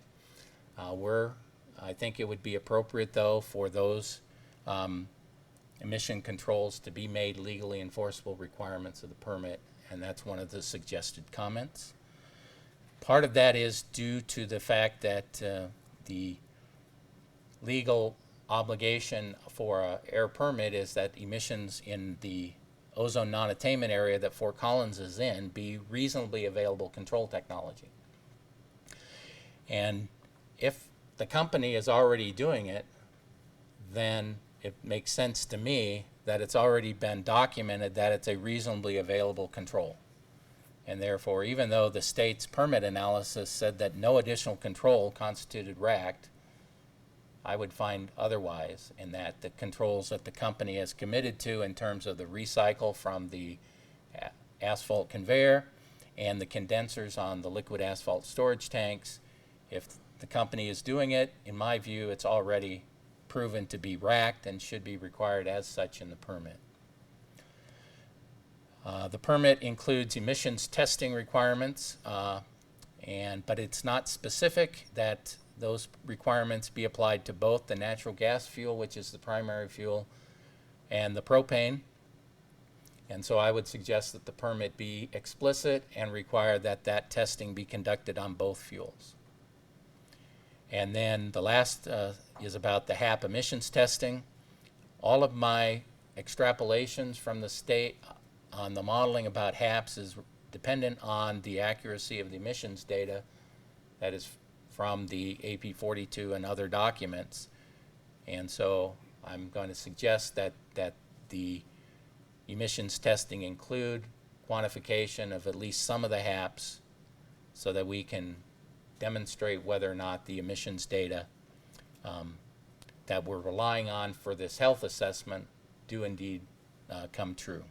I think it would be appropriate, though, for those emission controls to be made legally enforceable requirements of the permit, and that's one of the suggested comments. Part of that is due to the fact that the legal obligation for an air permit is that emissions in the ozone non-attainment area that Fort Collins is in be reasonably available control technology. And if the company is already doing it, then it makes sense to me that it's already been documented that it's a reasonably available control. And therefore, even though the state's permit analysis said that no additional control constituted RACT, I would find otherwise, in that the controls that the company has committed to in terms of the recycle from the asphalt conveyor and the condensers on the liquid asphalt storage tanks, if the company is doing it, in my view, it's already proven to be RACT and should be required as such in the permit. The permit includes emissions testing requirements, but it's not specific that those requirements be applied to both the natural gas fuel, which is the primary fuel, and the propane. And so I would suggest that the permit be explicit and require that that testing be conducted on both fuels. And then the last is about the HAP emissions testing. All of my extrapolations from the state on the modeling about HAPs is dependent on the accuracy of the emissions data that is from the AP 42 and other documents. And so I'm going to suggest that the emissions testing include quantification of at least some of the HAPs so that we can demonstrate whether or not the emissions data that we're relying on for this health assessment do indeed come true.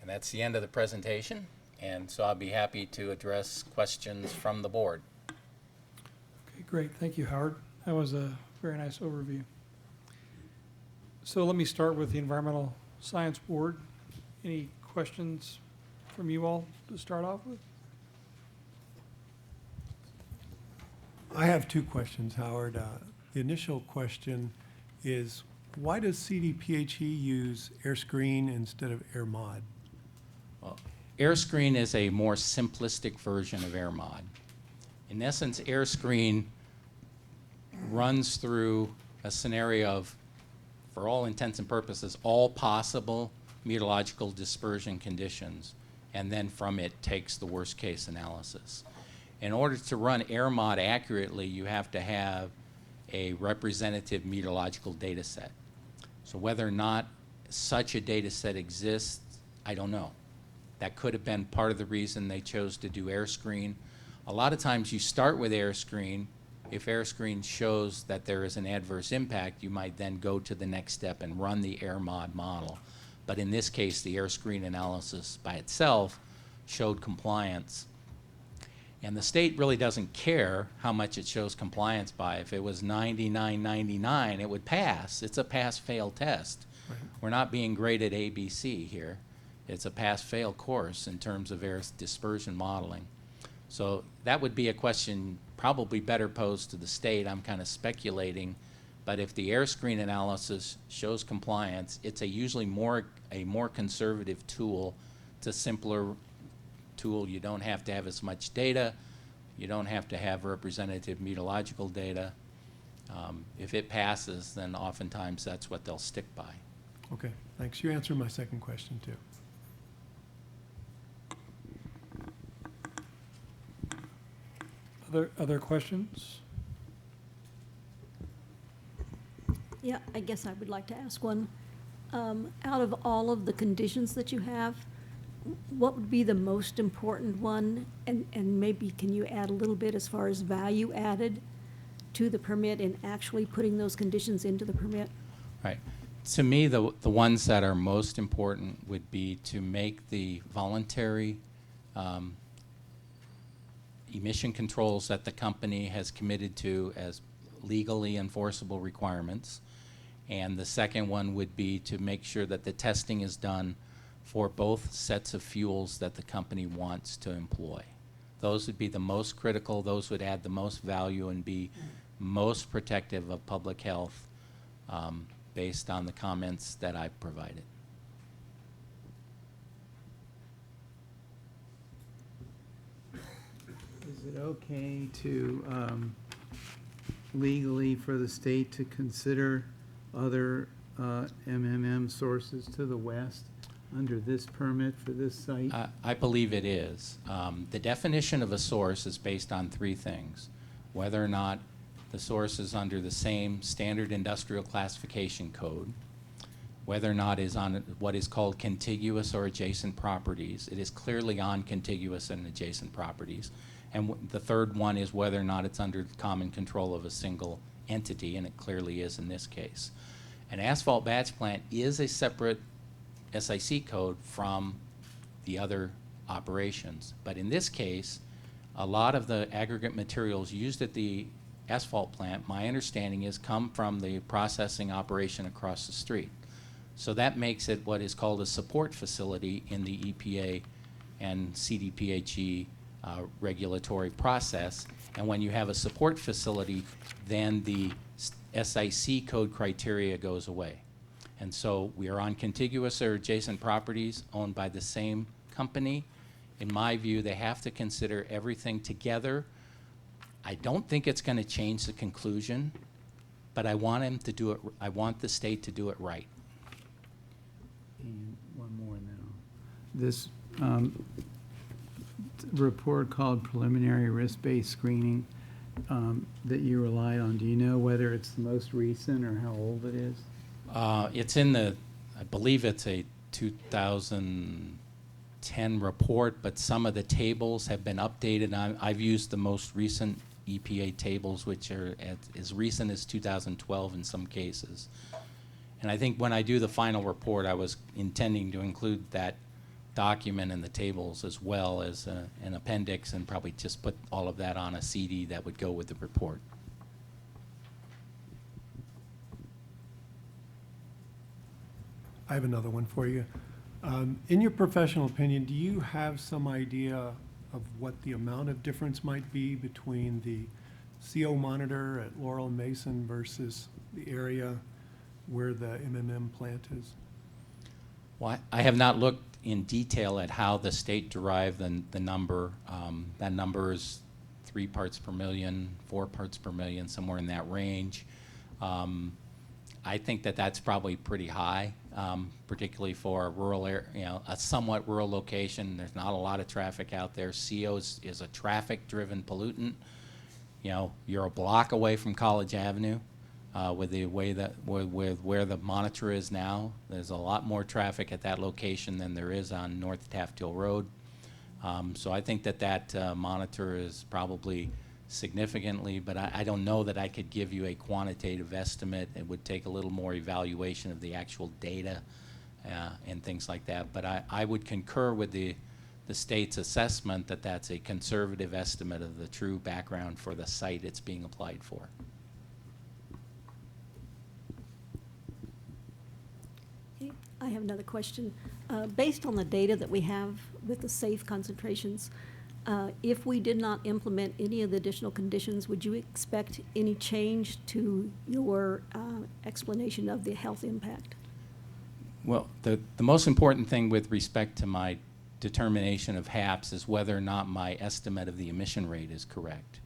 And that's the end of the presentation, and so I'll be happy to address questions from the board. Okay, great. Thank you, Howard. That was a very nice overview. So let me start with the Environmental Science Board. Any questions from you all to start off with? I have two questions, Howard. The initial question is, why does CDPHE use AirScreen instead of AirMod? Well, AirScreen is a more simplistic version of AirMod. In essence, AirScreen runs through a scenario of, for all intents and purposes, all possible meteorological dispersion conditions, and then from it takes the worst case analysis. In order to run AirMod accurately, you have to have a representative meteorological data set. So whether or not such a data set exists, I don't know. That could have been part of the reason they chose to do AirScreen. A lot of times you start with AirScreen. If AirScreen shows that there is an adverse impact, you might then go to the next step and run the AirMod model. But in this case, the AirScreen analysis by itself showed compliance. And the state really doesn't care how much it shows compliance by. If it was 99.99, it would pass. It's a pass-fail test. Right. We're not being graded ABC here. It's a pass-fail course in terms of air dispersion modeling. So that would be a question probably better posed to the state. I'm kind of speculating. But if the AirScreen analysis shows compliance, it's usually a more conservative tool. It's a simpler tool. You don't have to have as much data. You don't have to have representative meteorological data. If it passes, then oftentimes that's what they'll stick by. Okay, thanks. You answered my second question, too. Other questions? Yeah, I guess I would like to ask one. Out of all of the conditions that you have, what would be the most important one? And maybe can you add a little bit as far as value added to the permit in actually putting those conditions into the permit? Right. To me, the ones that are most important would be to make the voluntary emission controls that the company has committed to as legally enforceable requirements. And the second one would be to make sure that the testing is done for both sets of fuels that the company wants to employ. Those would be the most critical, those would add the most value and be most protective of public health based on the comments that I've provided. Is it okay to legally for the state to consider other MMM sources to the west under this permit for this site? I believe it is. The definition of a source is based on three things: whether or not the source is under the same standard industrial classification code, whether or not is on what is called contiguous or adjacent properties. It is clearly on contiguous and adjacent properties. And the third one is whether or not it's under the common control of a single entity, and it clearly is in this case. An asphalt batch plant is a separate SIC code from the other operations. But in this case, a lot of the aggregate materials used at the asphalt plant, my understanding is, come from the processing operation across the street. So that makes it what is called a support facility in the EPA and CDPHE regulatory process. And when you have a support facility, then the SIC code criteria goes away. And so we are on contiguous or adjacent properties owned by the same company. In my view, they have to consider everything together. I don't think it's going to change the conclusion, but I want him to do it. I want the state to do it right. And one more now. This report called preliminary risk-based screening that you relied on, do you know whether it's the most recent or how old it is? It's in the, I believe it's a 2010 report, but some of the tables have been updated. I've used the most recent EPA tables, which are as recent as 2012 in some cases. And I think when I do the final report, I was intending to include that document in the tables as well as an appendix, and probably just put all of that on a CD that would go with the report. I have another one for you. In your professional opinion, do you have some idea of what the amount of difference might be between the CO monitor at Laurel and Mason versus the area where the MMM plant is? Well, I have not looked in detail at how the state derived the number. That number is 3 parts per million, 4 parts per million, somewhere in that range. I think that that's probably pretty high, particularly for a rural area, a somewhat rural location. There's not a lot of traffic out there. CO is a traffic-driven pollutant. You know, you're a block away from College Avenue. With the way that with where the monitor is now, there's a lot more traffic at that location than there is on North Taft Hill Road. So I think that that monitor is probably significantly, but I don't know that I could give you a quantitative estimate. It would take a little more evaluation of the actual data and things like that. But I would concur with the state's assessment that that's a conservative estimate of the true background for the site it's being applied for. I have another question. Based on the data that we have with the safe concentrations, if we did not implement any of the additional conditions, would you expect any change to your explanation of the health impact? Well, the most important thing with respect to my determination of HAPs is whether or not my estimate of the emission rate is correct.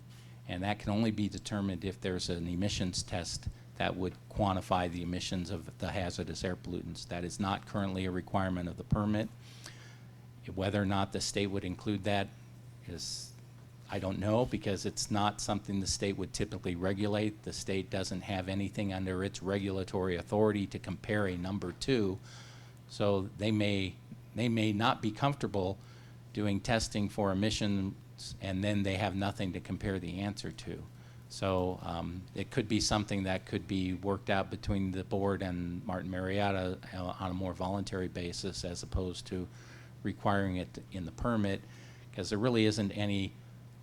And that can only be determined if there's an emissions test that would quantify the emissions of the hazardous air pollutants. That is not currently a requirement of the permit. Whether or not the state would include that is, I don't know, because it's not something the state would typically regulate. The state doesn't have anything under its regulatory authority to compare a number to. So they may not be comfortable doing testing for emissions, and then they have nothing to compare the answer to. So it could be something that could be worked out between the board and Martin Marietta on a more voluntary basis, as opposed to requiring it in the permit, because there really isn't any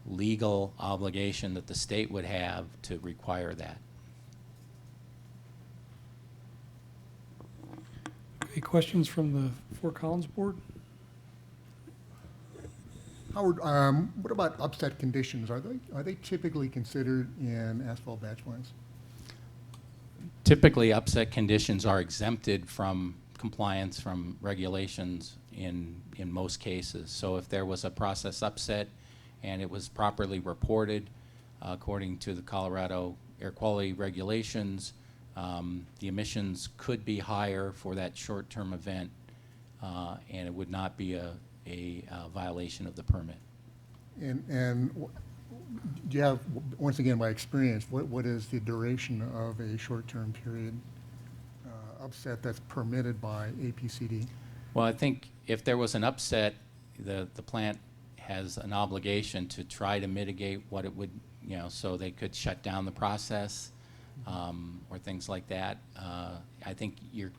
legal obligation that the state would have to require that. Okay, questions from the Fort Collins board? Howard, what about upset conditions? Are they typically considered in asphalt batch plants? Typically, upset conditions are exempted from compliance from regulations in most cases. So if there was a process upset and it was properly reported according to the Colorado air quality regulations, the emissions could be higher for that short-term event, and it would not be a violation of the permit. And do you have, once again, by experience, what is the duration of a short-term period upset that's permitted by APCD? Well, I think if there was an upset, the plant has an obligation to try to mitigate what it would, so they could shut down the process or things like that. I think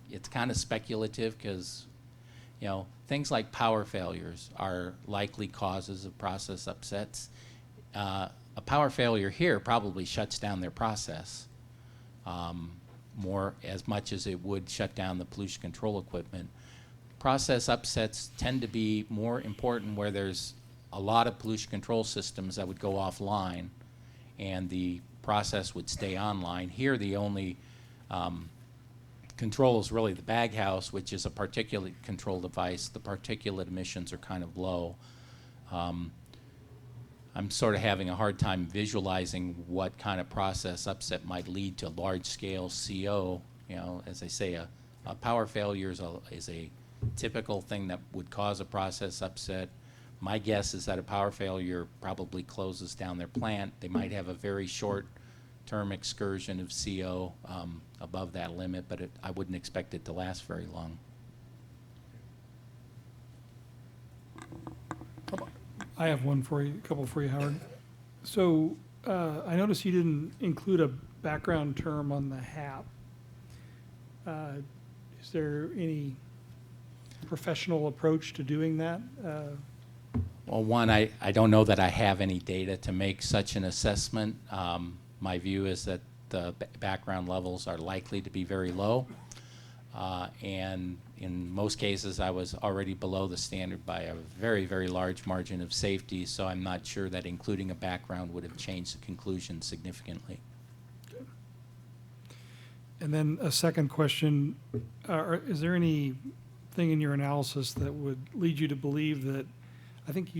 it's kind of speculative because, things like power failures are likely causes of process upsets. A power failure here probably shuts down their process more as much as it would shut down the pollution control equipment. Process upsets tend to be more important where there's a lot of pollution control systems that would go offline and the process would stay online. Here, the only control is really the bag house, which is a particulate control device. The particulate emissions are kind of low. I'm sort of having a hard time visualizing what kind of process upset might lead to large-scale CO. You know, as I say, a power failure is a typical thing that would cause a process upset. My guess is that a power failure probably closes down their plant. They might have a very short-term excursion of CO above that limit, but I wouldn't expect it to last very long. I have one for you, a couple for you, Howard. So I noticed you didn't include a background term on the HAP. Is there any professional approach to doing that? Well, one, I don't know that I have any data to make such an assessment. My view is that the background levels are likely to be very low. And in most cases, I was already below the standard by a very, very large margin of safety, so I'm not sure that including a background would have changed the conclusion significantly. And then a second question, is there anything in your analysis that would lead you to believe that, I think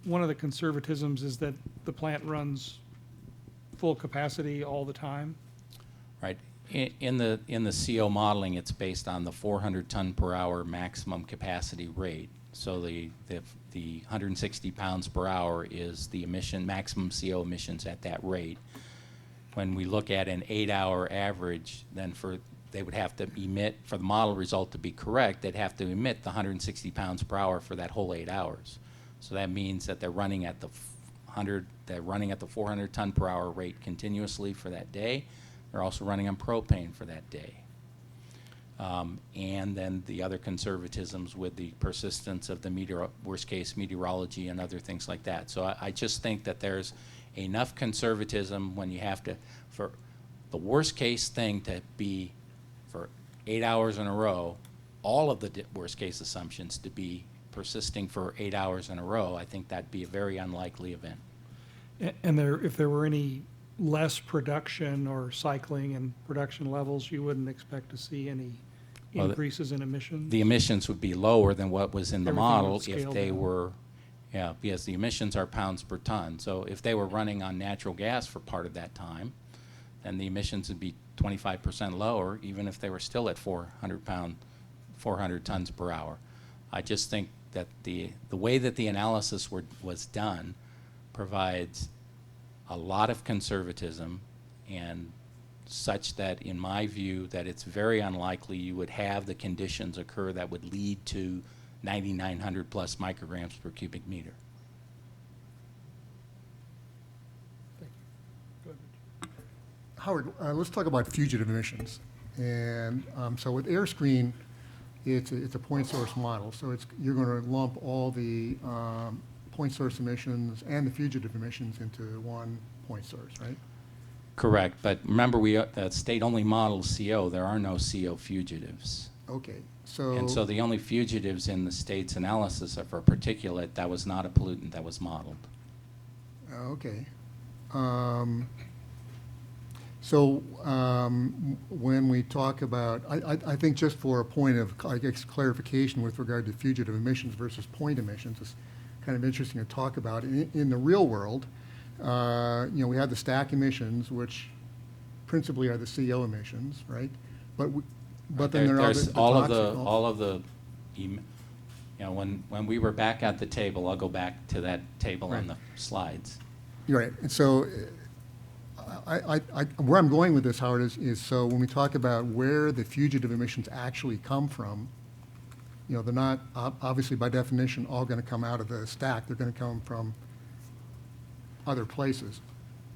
one of the conservatisms is that the plant runs full capacity all the time? Right. In the CO modeling, it's based on the 400 ton per hour maximum capacity rate. So the 160 pounds per hour is the maximum CO emissions at that rate. When we look at an 8-hour average, then they would have to emit, for the model result to be correct, they'd have to emit the 160 pounds per hour for that whole 8 hours. So that means that they're running at the 400 ton per hour rate continuously for that day. They're also running on propane for that day. And then the other conservatisms with the persistence of the worst case meteorology and other things like that. So I just think that there's enough conservatism when you have to, for the worst case thing to be for 8 hours in a row, all of the worst case assumptions to be persisting for 8 hours in a row, I think that'd be a very unlikely event. And if there were any less production or cycling and production levels, you wouldn't expect to see any increases in emissions? The emissions would be lower than what was in the Everything model would scale if they down. were, yeah, because the emissions are pounds per ton. So if they were running on natural gas for part of that time, then the emissions would be 25% lower, even if they were still at 400 tons per hour. I just think that the way that the analysis was done provides a lot of conservatism, and such that, in my view, that it's very unlikely you would have the conditions occur that would lead to 9,900 plus micrograms per cubic meter. Howard, let's talk about fugitive emissions. And so with AirScreen, it's a point source model. So you're going to lump all the point source emissions and the fugitive emissions into one point source, right? Correct, but remember, the state only models CO. There are no CO fugitives. Okay, so... And so the only fugitives in the state's analysis are for particulate. That was not a pollutant that was modeled. Okay. When we talk about, I think just for a point of, I guess, clarification with regard to fugitive emissions versus point emissions, it's kind of interesting to talk about. In the real world, we have the stack emissions, which principally are the CO emissions, right? But then there are when we were back at the table, I'll go back to that table on the slides. You're right, and so where I'm going with this, Howard, is so when we talk about where the fugitive emissions actually come from, they're not obviously by definition all going to come out of the stack. They're going to come from other places.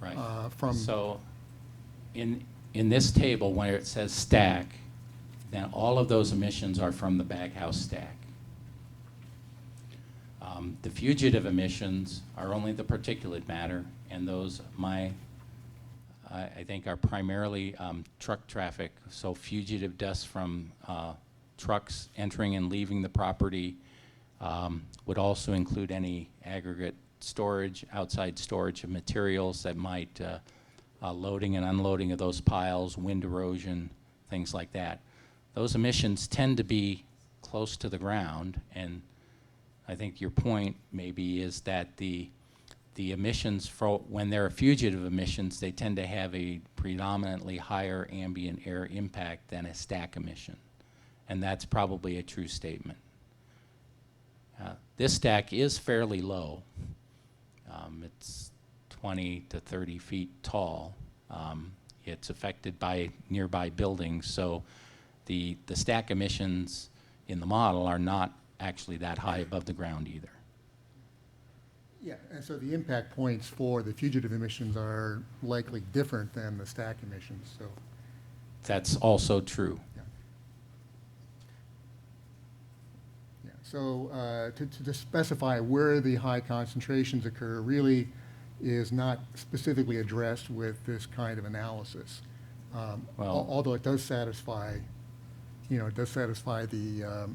Right. So in this table, where it says stack, then all of those emissions are from the baghouse stack. The fugitive emissions are only the particulate matter, and those I think are primarily truck traffic, so fugitive dust from trucks entering and leaving the property would also include any aggregate storage, outside storage of materials that might, loading and unloading of those piles, wind erosion, things like that. Those emissions tend to be close to the ground, and I think your point maybe is that the emissions, when there are fugitive emissions, they tend to have a predominantly higher ambient air impact than a stack emission. And that's probably a true statement. This stack is fairly low. It's 20 to 30 feet tall. It's affected by nearby buildings, so the stack emissions in the model are not actually that high above the ground either. Yeah, and so the impact points for the fugitive emissions are likely different than the stack emissions, so. That's also true. Yeah, so to specify where the high concentrations occur really is not specifically addressed with this kind of analysis. Although it does satisfy, it does satisfy the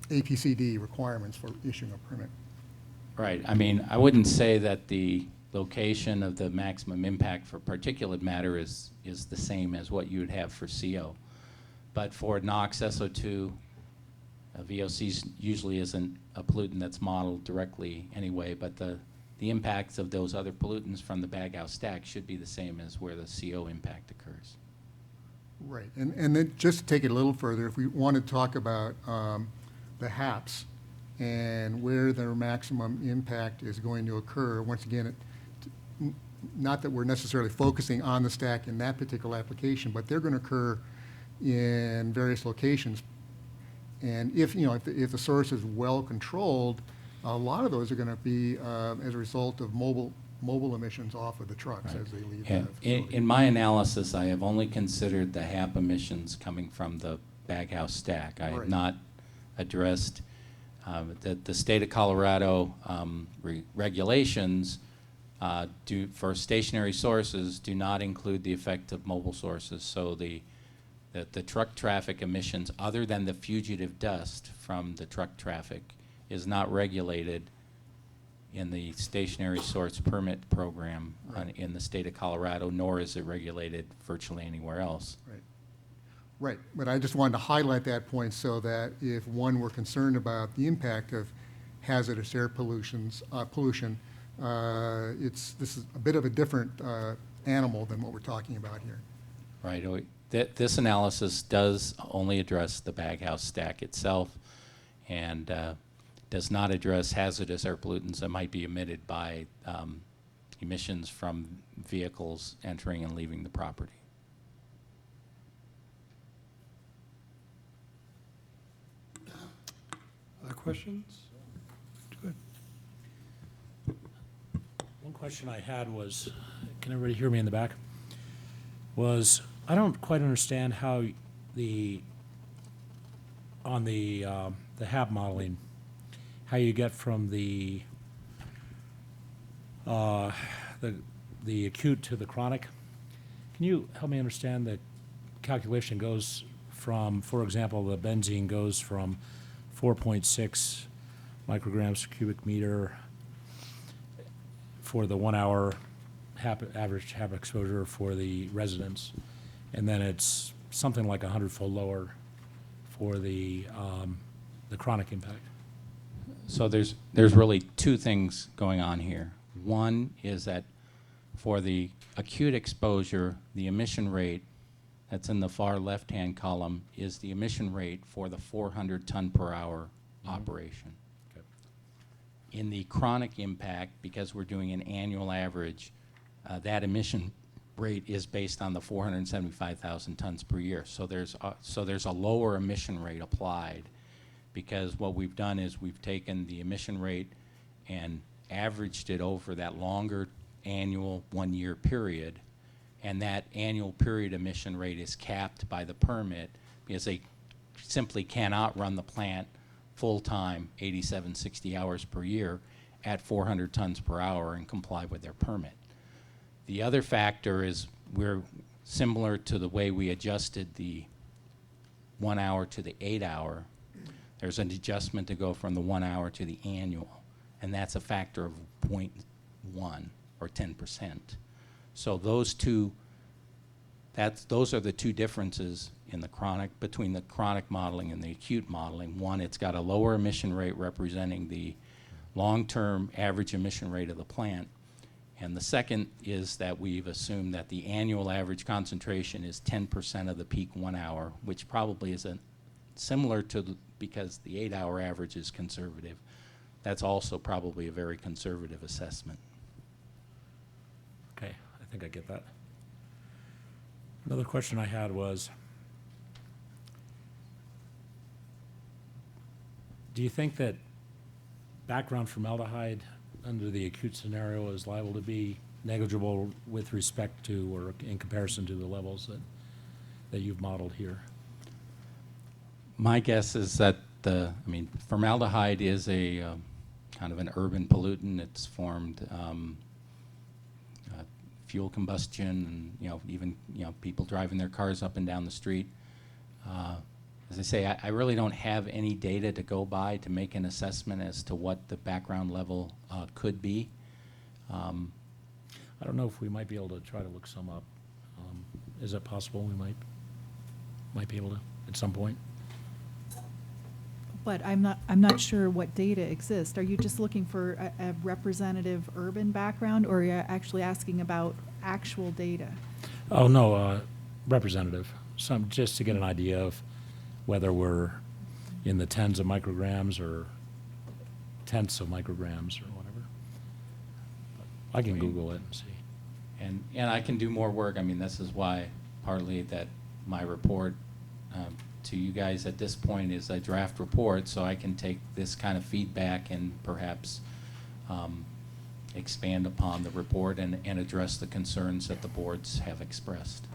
APCD requirements for issuing a permit. Right. I mean, I wouldn't say that the location of the maximum impact for particulate matter is the same as what you would have for CO. But for NOx, SO2, VOCs usually isn't a pollutant that's modeled directly anyway, but the impacts of those other pollutants from the baghouse stack should be the same as where the CO impact occurs. Right. And then just to take it a little further, if we want to talk about the HAPs and where their maximum impact is going to occur, once again, not that we're necessarily focusing on the stack in that particular application, but they're going to occur in various locations. And if the source is well controlled, a lot of those are going to be as a result of mobile emissions off of the trucks as they leave the facility. In my analysis, I have only considered the HAP emissions coming from the baghouse stack. I have not addressed the state of Colorado regulations for stationary sources do not include the effect of mobile sources. So the truck traffic emissions, other than the fugitive dust from the truck traffic, is not regulated in the stationary source permit program in the state of Colorado, nor is it regulated virtually anywhere else. Right. Right, but I just wanted to highlight that point so that if one were concerned about the impact of hazardous air pollution, this is a bit of a different animal than what we're talking about here. Right. This analysis does only address the baghouse stack itself, and does not address hazardous air pollutants that might be emitted by emissions from vehicles entering and leaving the property. Other questions? Good. One question I had was, can everybody hear me in the back? Was, I don't quite understand how on the HAB modeling, how you get from the acute to the chronic. Can you help me understand the calculation goes from, for example, the benzene goes from 4.6 micrograms per cubic meter for the 1 hour average HAP exposure for the residents, and then it's something like 100-fold lower for the chronic impact. So there's really two things going on here. One is that for the acute exposure, the emission rate that's in the far left-hand column is the emission rate for the 400 ton per hour operation. Okay. In the chronic impact, because we're doing an annual average, that emission rate is based on the 475,000 tons per year. So there's a lower emission rate applied, because what we've done is we've taken the emission rate and averaged it over that longer annual 1 year period, and that annual period emission rate is capped by the permit because they simply cannot run the plant full-time 87, 60 hours per year at 400 tons per hour and comply with their permit. The other factor is we're similar to the way we adjusted the 1 hour to the 8 hour. There's an adjustment to go from the 1 hour to the annual. and that's a factor of 0.1 or 10%. So those are the two differences in the chronic, between the chronic modeling and the acute modeling. One, it's got a lower emission rate representing the long-term average emission rate of the plant. And the second is that we've assumed that the annual average concentration is 10% of the peak 1 hour, which probably isn't similar to because the 8-hour average is conservative. That's also probably a very conservative assessment. Okay, I think I get that. Another question I had was, do you think that background formaldehyde under the acute scenario is liable to be negligible with respect to or in comparison to the levels that you've modeled here? My guess is that formaldehyde is a kind of an urban pollutant. It's formed fuel combustion, and even people driving their cars up and down the street. As I say, I really don't have any data to go by to make an assessment as to what the background level could be. I don't know if we might be able to try to look some up. Is it possible we might be able to at some point? But I'm not sure what data exists. Are you just looking for a representative urban background, or are you actually asking about actual data? Oh, no, representative. Some, just to get an idea of whether we're in the tens of micrograms or tenths of micrograms or whatever. But I can Google it and see. And I can do more work. I mean, this is why partly that my report to you guys at this point is a draft report, so I can take this kind of feedback and perhaps expand upon the report and address the concerns that the boards have expressed.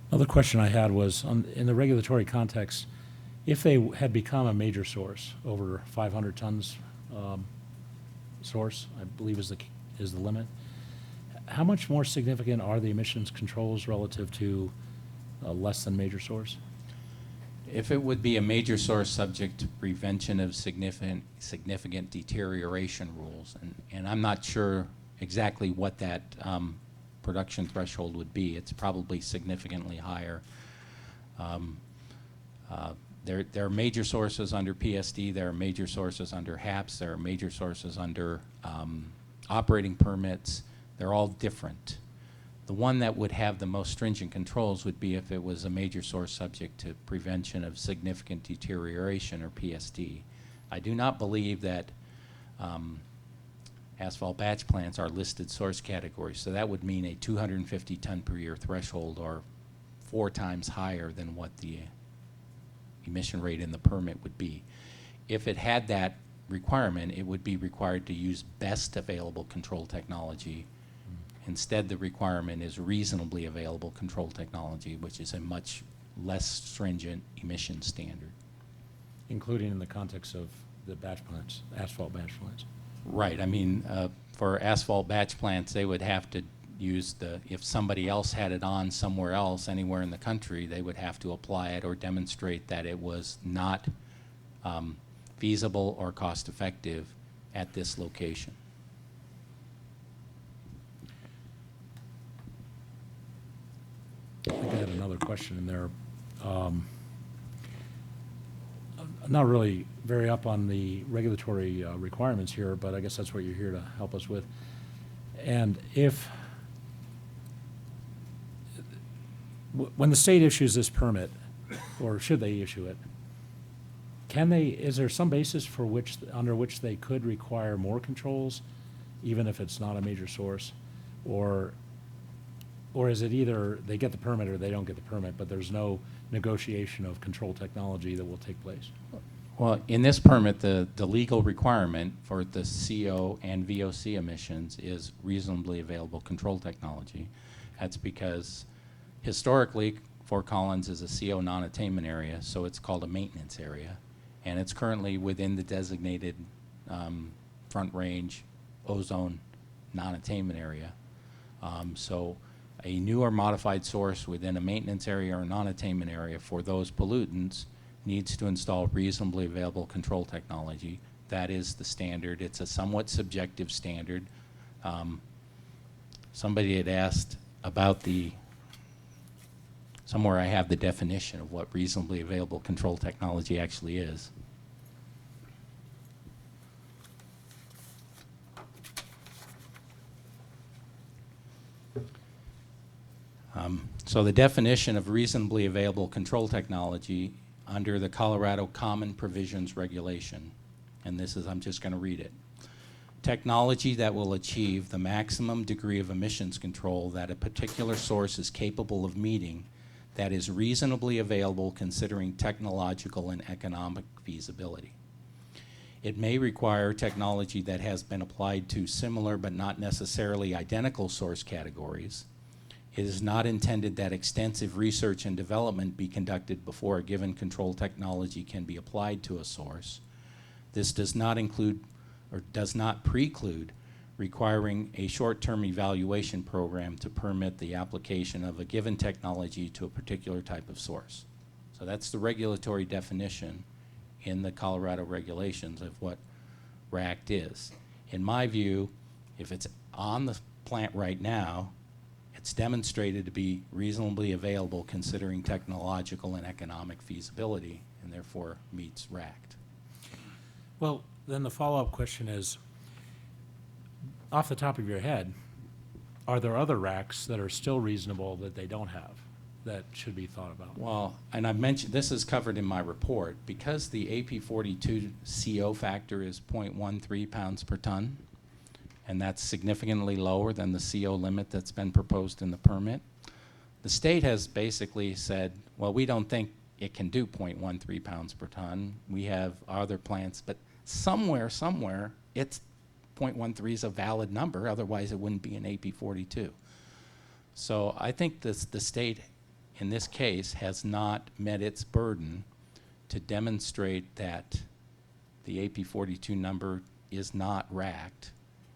Another question I had was, in the regulatory context, if they had become a major source, over 500 tons source, I believe is the limit, how much more significant are the emissions controls relative to less than major source? If it would be a major source subject to prevention of significant deterioration rules, and I'm not sure exactly what that production threshold would be. It's probably significantly higher. There are major sources under PSD, there are major sources under HAPs, there are major sources under operating permits. They're all different. The one that would have the most stringent controls would be if it was a major source subject to prevention of significant deterioration, or PSD. I do not believe that asphalt batch plants are listed source categories, so that would mean a 250 ton per year threshold, or 4 times higher than what the emission rate in the permit would be. If it had that requirement, it would be required to use best available control technology. Instead, the requirement is reasonably available control technology, which is a much less stringent emission standard. Including in the context of the batch plants, asphalt batch plants. Right. I mean, for asphalt batch plants, they would have to use if somebody else had it on somewhere else, anywhere in the country, they would have to apply it or demonstrate that it was not feasible or cost effective at this location. I think I had another question in there. I'm not really very up on the regulatory requirements here, but I guess that's what you're here to help us with. And when the state issues this permit, or should they issue it, is there some basis under which they could require more controls, even if it's not a major source? Or is it either they get the permit or they don't get the permit, but there's no negotiation of control technology that will take place? Well, in this permit, the legal requirement for the CO and VOC emissions is reasonably available control technology. That's because historically, Fort Collins is a CO non-attainment area, so it's called a maintenance area. And it's currently within the designated Front Range ozone non-attainment area. So a new or modified source within a maintenance area or non-attainment area for those pollutants needs to install reasonably available control technology that is the standard. It's a somewhat subjective standard. Somebody had asked about somewhere I have the definition of what reasonably available control technology actually is. So the definition of reasonably available control technology under the Colorado Common Provisions Regulation, and this is, I'm just going to read it. Technology that will achieve the maximum degree of emissions control that a particular source is capable of meeting that is reasonably available considering technological and economic feasibility. It may require technology that has been applied to similar but not necessarily identical source categories. It is not intended that extensive research and development be conducted before a given control technology can be applied to a source. This does not include or does not preclude requiring a short-term evaluation program to permit the application of a given technology to a particular type of source. So that's the regulatory definition in the Colorado regulations of what RACT is. In my view, if it's on the plant right now, it's demonstrated to be reasonably available considering technological and economic feasibility, and therefore meets RACT. Well, then the follow-up question is, off the top of your head, are there other racks that are still reasonable that they don't have that should be thought about? Well, and I've mentioned, this is covered in my report, because the AP42 CO factor is 0.13 pounds per ton, and that's significantly lower than the CO limit that's been proposed in the permit. The state has basically said, well, we don't think it can do 0.13 pounds per ton. We have other plants, but somewhere, it's 0.13 is a valid number, otherwise it wouldn't be an AP42. So I think the state, in this case, has not met its burden to demonstrate that the AP42 number is not RACT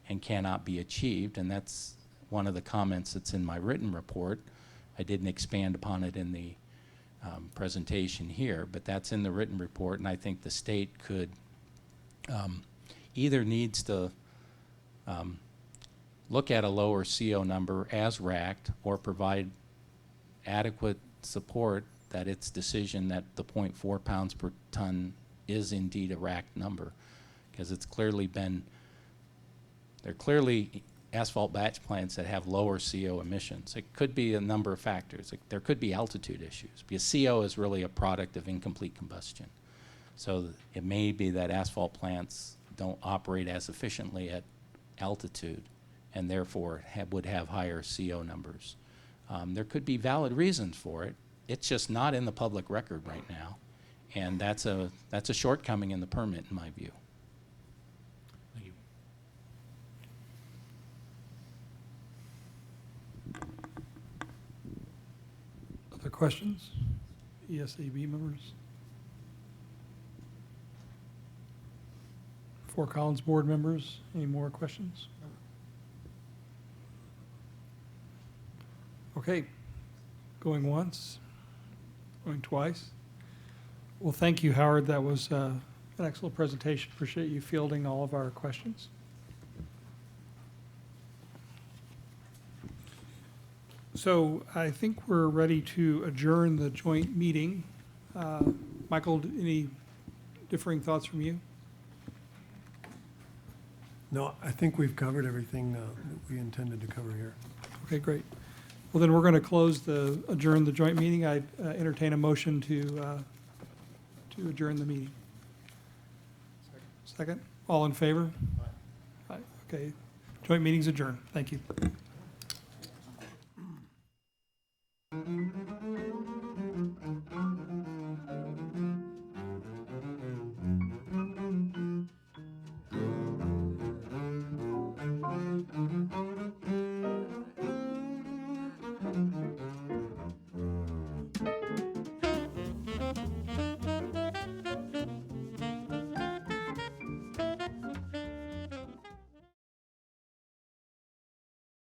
and cannot be achieved, and that's one of the comments that's in my written report. I didn't expand upon it in the presentation here, but that's in the written report, and I think the state could either needs to look at a lower CO number as RACT or provide adequate support that its decision that the 0.4 pounds per ton is indeed a RACT number, because it's clearly been, there are clearly asphalt batch plants that have lower CO emissions. It could be a number of factors. There could be altitude issues, because CO is really a product of incomplete combustion. So it may be that asphalt plants don't operate as efficiently at altitude and therefore would have higher CO numbers. There could be valid reasons for it. It's just not in the public record right now, and that's a shortcoming in the permit in my view. Thank you. Other questions? ESAB members? Fort Collins board members, any more questions? Okay, going once, going twice. Well, thank you, Howard. That was an excellent presentation. Appreciate you fielding all of our questions. So I think we're ready to adjourn the joint meeting. Michael, any differing thoughts from you? No, I think we've covered everything that we intended to cover here. Okay, great. Well, then we're going to adjourn the joint meeting. I entertain a motion to adjourn the meeting. Second? All in favor? Aye. Okay. Joint meeting's adjourned. Thank you.